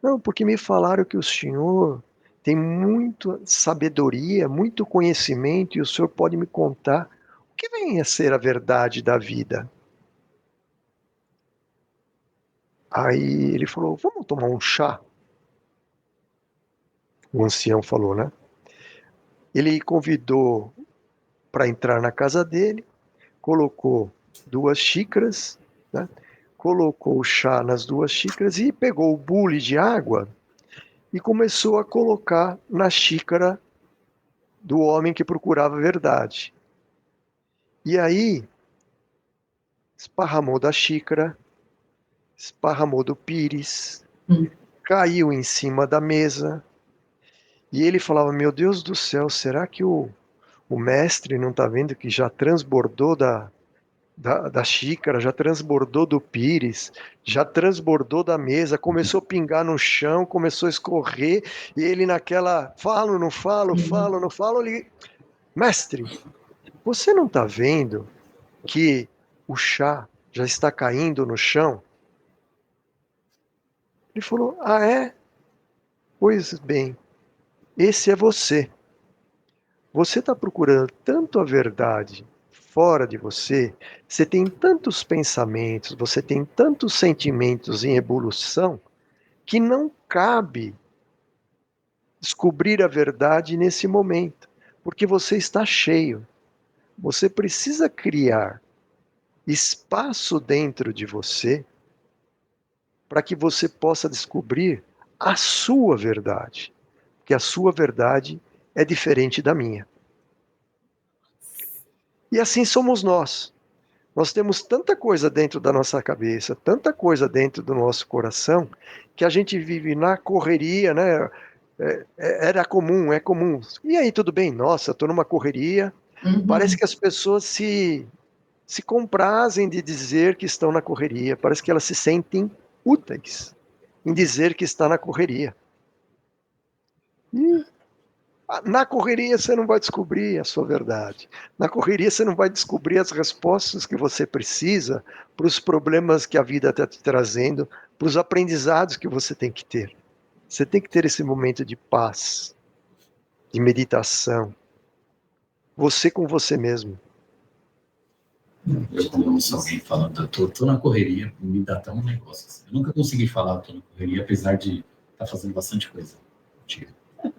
Não, porque me falaram que o senhor tem muita sabedoria, muito conhecimento, e o senhor pode me contar o que vem a ser a verdade da vida. Aí ele falou: vamos tomar um chá? O ancião falou, né? Ele convidou para entrar na casa dele, colocou 2 xícaras, né? Colocou o chá nas 2 xícaras e pegou o bule de água e começou a colocar na xícara do homem que procurava a verdade. E aí, esparramou da xícara, esparramou do pires, caiu em cima da mesa, e ele falava: meu Deus do céu, será que o mestre não está vendo que já transbordou da xícara, já transbordou do pires, já transbordou da mesa, começou a pingar no chão, começou a escorrer, e ele naquela, falo, não falo, falo, não falo, ele: mestre, você não está vendo que o chá já está caindo no chão? Ele falou: ah, é? Pois bem, esse é você. Você está procurando tanto a verdade fora de você, você tem tantos pensamentos, você tem tantos sentimentos em evolução, que não cabe descobrir a verdade nesse momento, porque você está cheio. Você precisa criar espaço dentro de você para que você possa descobrir a sua verdade, porque a sua verdade é diferente da minha. E assim somos nós. Nós temos tanta coisa dentro da nossa cabeça, tanta coisa dentro do nosso coração, que a gente vive na correria, né? Era comum, é comum. E aí, tudo bem? Nossa, estou numa correria. Parece que as pessoas se comprazem de dizer que estão na correria. Parece que elas se sentem úteis em dizer que está na correria. E Na correria você não vai descobrir a sua verdade. Na correria você não vai descobrir as respostas que você precisa para os problemas que a vida está te trazendo, para os aprendizados que você tem que ter. Você tem que ter esse momento de paz, de meditação. Você com você mesmo. Eu, quando ouço alguém falando, eu tô na correria, me dá até um negócio. Assim. Eu nunca consegui falar, tô na correria, apesar de estar fazendo bastante coisa.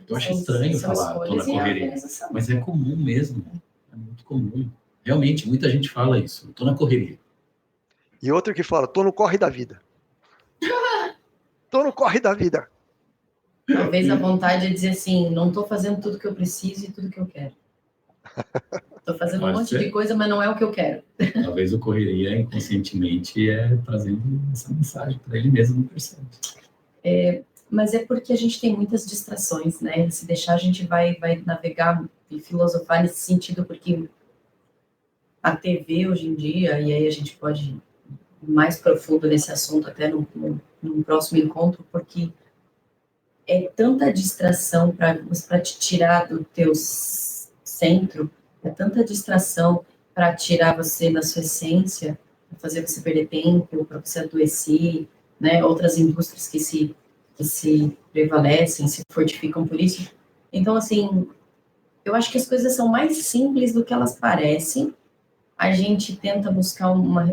Eu acho estranho falar, tô na correria. Mas é comum mesmo. É muito comum. Realmente, muita gente fala isso. Tô na correria. E outro que fala, tô no corre da vida. Tô no corre da vida. Talvez a vontade é dizer assim, não estou fazendo tudo que eu preciso e tudo que eu quero. Estou fazendo um monte de coisa, mas não é o que eu quero. Talvez o correria inconscientemente trazendo essa mensagem para ele mesmo, não percebe. Mas é porque a gente tem muitas distrações, né? Se deixar, a gente vai navegar e filosofar nesse sentido, porque a TV hoje em dia, e aí a gente pode ir mais profundo nesse assunto até num próximo encontro, porque é tanta distração para te tirar do teu centro, é tanta distração para tirar você da sua essência, para fazer você perder tempo, para você adoecer, né? Outras indústrias que se prevalecem, se fortificam por isso. Então, assim, eu acho que as coisas são mais simples do que elas parecem. A gente tenta buscar uma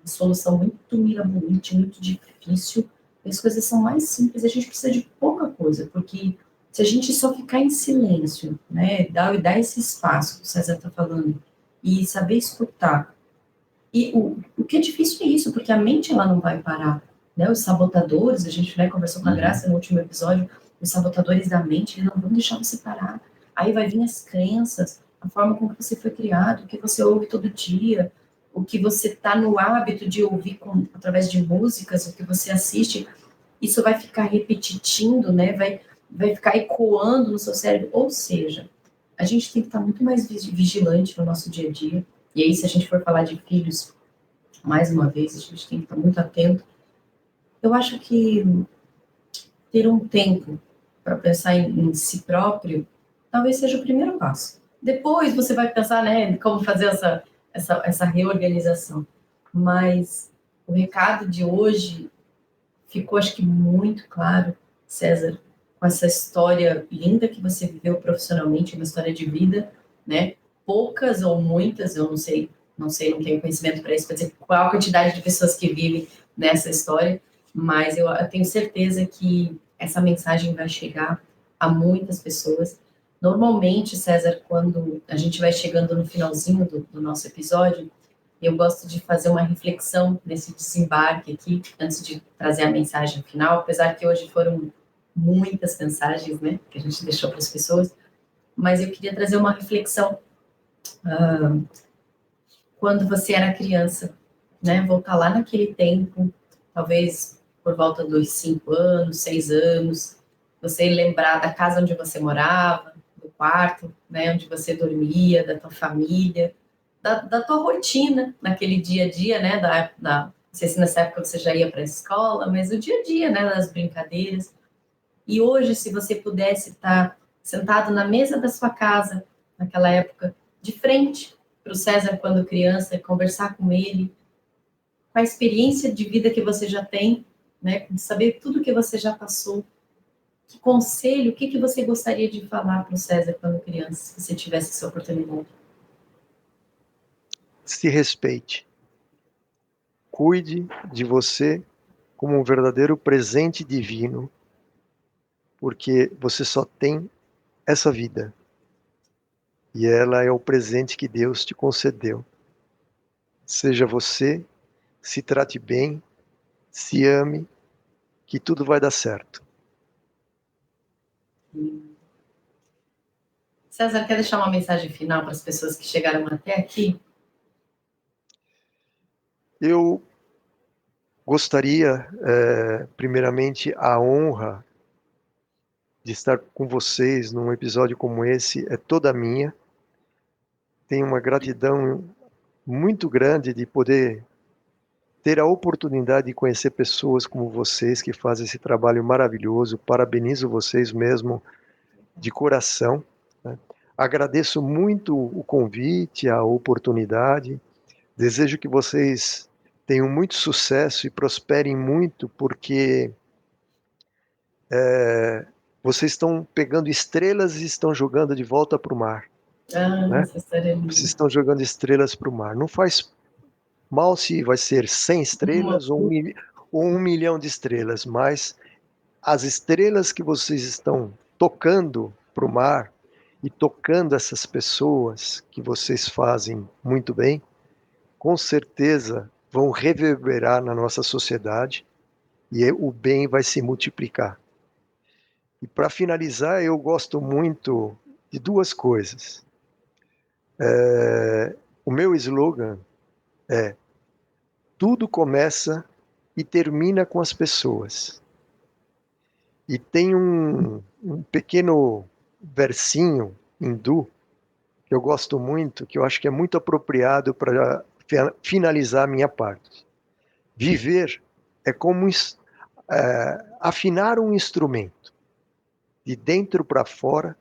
solução muito mirabolante, muito difícil. As coisas são mais simples, a gente precisa de pouca coisa, porque se a gente só ficar em silêncio, né, dar esse espaço que o César está falando, e saber escutar. E o que é difícil é isso, porque a mente ela não vai parar. Né? Os sabotadores, a gente, né, conversou com a Graça no último episódio, os sabotadores da mente, eles não vão deixar você parar. Aí vai vir as crenças, a forma como você foi criado, o que você ouve todo dia, o que você está no hábito de ouvir através de músicas, o que você assiste, isso vai ficar repetindo, né? Vai ficar ecoando no seu cérebro. Ou seja, a gente tem que estar muito mais vigilante no nosso dia a dia. E aí, se a gente for falar de filhos, mais uma vez, a gente tem que estar muito atento. Eu acho que ter um tempo para pensar em si próprio, talvez seja o primeiro passo. Depois você vai pensar, né, como fazer essa reorganização. Mas o recado de hoje ficou, acho que, muito claro, César, com essa história linda que você viveu profissionalmente, uma história de vida, né? Poucas ou muitas, eu não tenho conhecimento para isso, para dizer qual a quantidade de pessoas que vivem nessa história, mas eu tenho certeza que essa mensagem vai chegar a muitas pessoas. Normalmente, César, quando a gente vai chegando no finalzinho do nosso episódio, eu gosto de fazer uma reflexão nesse desembarque aqui, antes de trazer a mensagem final, apesar que hoje foram muitas mensagens, né, que a gente deixou para as pessoas, mas eu queria trazer uma reflexão quando você era criança, né, voltar lá naquele tempo, talvez por volta dos 5 anos, 6 anos, você lembrar da casa onde você morava, do quarto, né, onde você dormia, da tua família, da tua rotina naquele dia a dia, né? Não sei se nessa época você já ia para a escola, mas o dia a dia, né? Das brincadeiras. E hoje, se você pudesse estar sentado na mesa da sua casa, naquela época, de frente para o César quando criança, conversar com ele, com a experiência de vida que você já tem, né? De saber tudo que você já passou, que conselho, o que você gostaria de falar para o César quando criança, se você tivesse essa oportunidade? Se respeite. Cuide de você como um verdadeiro presente divino, porque você só tem essa vida. E ela é o presente que Deus te concedeu. Seja você, se trate bem, se ame, que tudo vai dar certo. César, quer deixar uma mensagem final para as pessoas que chegaram até aqui? Eu gostaria, primeiramente, a honra de estar com vocês num episódio como esse é toda minha. Tenho uma gratidão muito grande de poder ter a oportunidade de conhecer pessoas como vocês que fazem esse trabalho maravilhoso. Parabenizo vocês mesmo de coração, né? Agradeço muito o convite, a oportunidade. Desejo que vocês tenham muito sucesso e prosperem muito, porque vocês estão pegando estrelas e estão jogando de volta para o mar, né? Essa história é linda. Vocês estão jogando estrelas para o mar. Não faz mal se vai ser 100 estrelas ou 1 milhão de estrelas, mas as estrelas que vocês estão tocando para o mar e tocando essas pessoas que vocês fazem muito bem, com certeza vão reverberar na nossa sociedade e o bem vai se multiplicar. E para finalizar, eu gosto muito de duas coisas. O meu slogan é: tudo começa e termina com as pessoas. E tem um pequeno versinho hindu que eu gosto muito, que eu acho que é muito apropriado para finalizar a minha parte. Viver é como afinar um instrumento, de dentro para fora,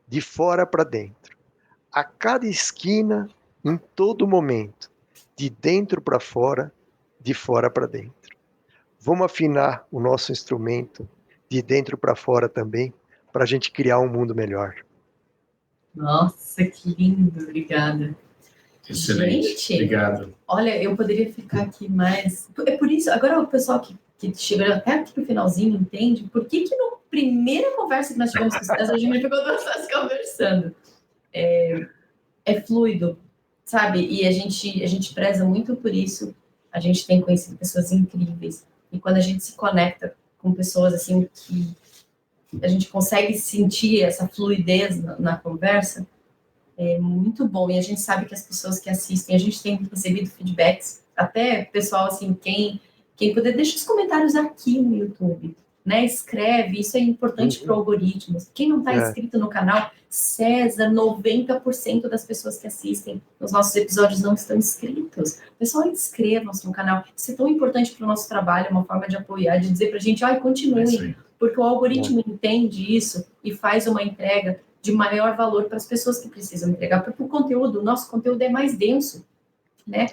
de fora para dentro. A cada esquina, em todo momento, de dentro para fora, de fora para dentro. Vamos afinar o nosso instrumento de dentro para fora também, para a gente criar um mundo melhor. Nossa, que lindo, obrigada. Excelente. Gente, Obrigado. Olha, eu poderia ficar aqui mais. É por isso, agora o pessoal que chegou até aqui no finalzinho entende por que na primeira conversa que nós tivemos com o César, a gente ficou 2 horas conversando. É fluido, sabe? E a gente preza muito por isso. A gente tem conhecido pessoas incríveis. E quando a gente se conecta com pessoas assim que a gente consegue sentir essa fluidez na conversa, é muito bom. E a gente sabe que as pessoas que assistem, a gente tem recebido feedbacks, até pessoal assim, quem puder, deixa os comentários aqui no YouTube, né? Escreve, isso é importante para o algoritmo. Quem não está inscrito no canal, César, 90% das pessoas que assistem os nossos episódios não estão inscritos. Pessoal, inscrevam-se no canal. Isso é tão importante para o nosso trabalho, é uma forma de apoiar, de dizer para a gente, continuem, porque o algoritmo entende isso e faz uma entrega de maior valor para as pessoas que precisam entregar, porque o nosso conteúdo é mais denso, né?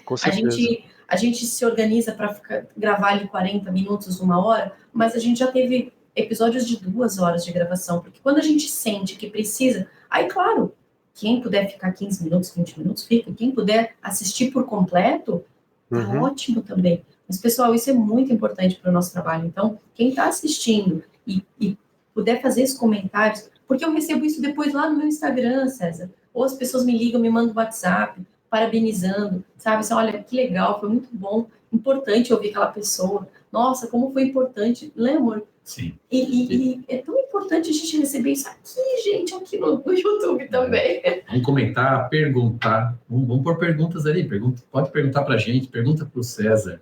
A gente se organiza para gravar ali 40 minutos, 1 hora, mas a gente já teve episódios de 2 horas de gravação, porque quando a gente sente que precisa, aí claro, quem puder ficar 15 minutos, 20 minutos, fica. Quem puder assistir por completo, tá ótimo também. Mas, pessoal, isso é muito importante para o nosso trabalho. Então, quem está assistindo e puder fazer esses comentários, porque eu recebo isso depois lá no meu Instagram, César, ou as pessoas me ligam, me mandam WhatsApp, parabenizando, sabe? Assim, olha, que legal, foi muito bom, importante ouvir aquela pessoa. Nossa, como foi importante, lembra? Sim. E é tão importante a gente receber isso aqui, gente, aqui no YouTube também. Vamos comentar, perguntar. Vamos pôr perguntas ali. Pode perguntar para a gente, pergunta para o César.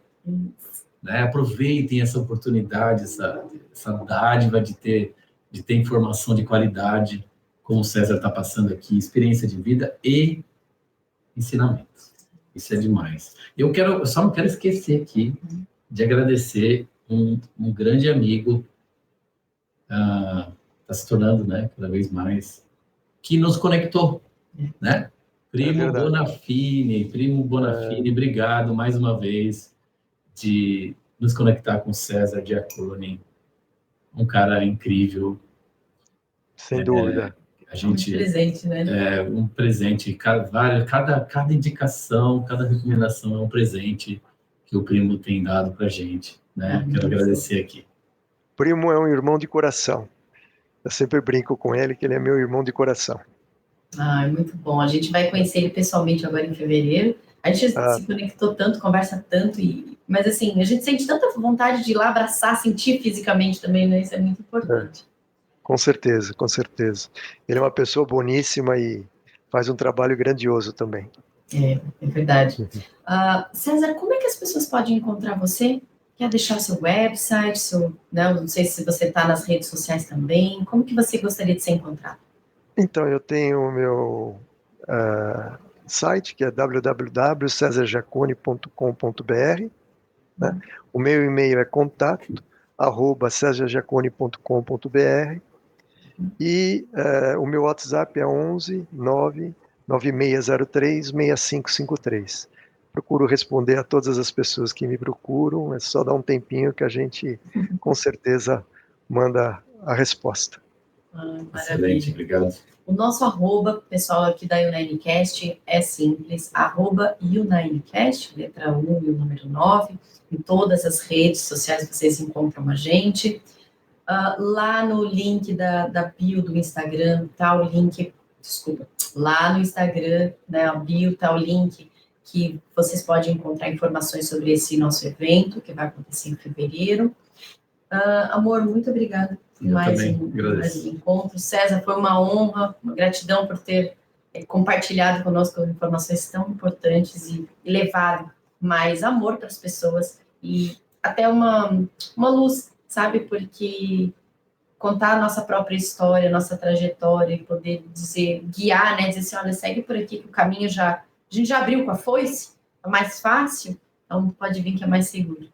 Né? Aproveitem essa oportunidade, essa dádiva de ter informação de qualidade, como o César está passando aqui, experiência de vida e ensinamentos. Isso é demais. Eu só não quero esquecer aqui de agradecer um grande amigo, está se tornando, né, cada vez mais, que nos conectou, né? Primo Bonafini, obrigado mais uma vez de nos conectar com César Giacone, um cara incrível. Sem dúvida. A gente, um presente, né? Um presente. Cada indicação, cada recomendação é um presente que o primo tem dado para a gente, né? Quero agradecer aqui. Primo é um irmão de coração. Eu sempre brinco com ele que ele é meu irmão de coração. É muito bom. A gente vai conhecer ele pessoalmente agora em fevereiro. A gente se conectou tanto, conversa tanto, mas assim, a gente sente tanta vontade de ir lá abraçar, sentir fisicamente também, né? Isso é muito importante. Com certeza, com certeza. Ele é uma pessoa boníssima e faz um trabalho grandioso também. É verdade. César, como é que as pessoas podem encontrar você? Quer deixar seu website, não sei se você está nas redes sociais também. Como que você gostaria de ser encontrado? Então, eu tenho o meu site, que é www.cesargiacone.com.br. Né? O meu e-mail é contato@cesargiacone.com.br. E o meu WhatsApp é 11 99603 6553. Procuro responder a todas as pessoas que me procuram, é só dar um tempinho que a gente com certeza manda a resposta. Excelente, obrigado. O nosso arroba, pessoal aqui da U9Cast, é simples, @U9Cast, letra U e o número 9, em todas as redes sociais vocês encontram a gente. Lá no link da bio do Instagram, tá o link, lá no Instagram, né, a bio tá o link que vocês podem encontrar informações sobre esse nosso evento, que vai acontecer em fevereiro. Amor, muito obrigada por mais um encontro. César, foi uma honra, uma gratidão por ter compartilhado conosco informações tão importantes e levado mais amor para as pessoas e até uma luz, sabe? Porque contar a nossa própria história, a nossa trajetória, e poder guiar, né? Dizer assim, olha, segue por aqui que o caminho a gente já abriu com a foice, é mais fácil, então pode vir que é mais seguro.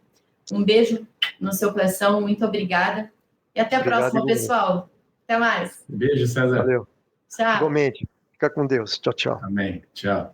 Um beijo no seu coração, muito obrigada. E até a próxima, pessoal. Até mais. Beijo, César. Valeu. Tchau. Igualmente. Fica com Deus. Tchau, tchau. Amém. Tchau.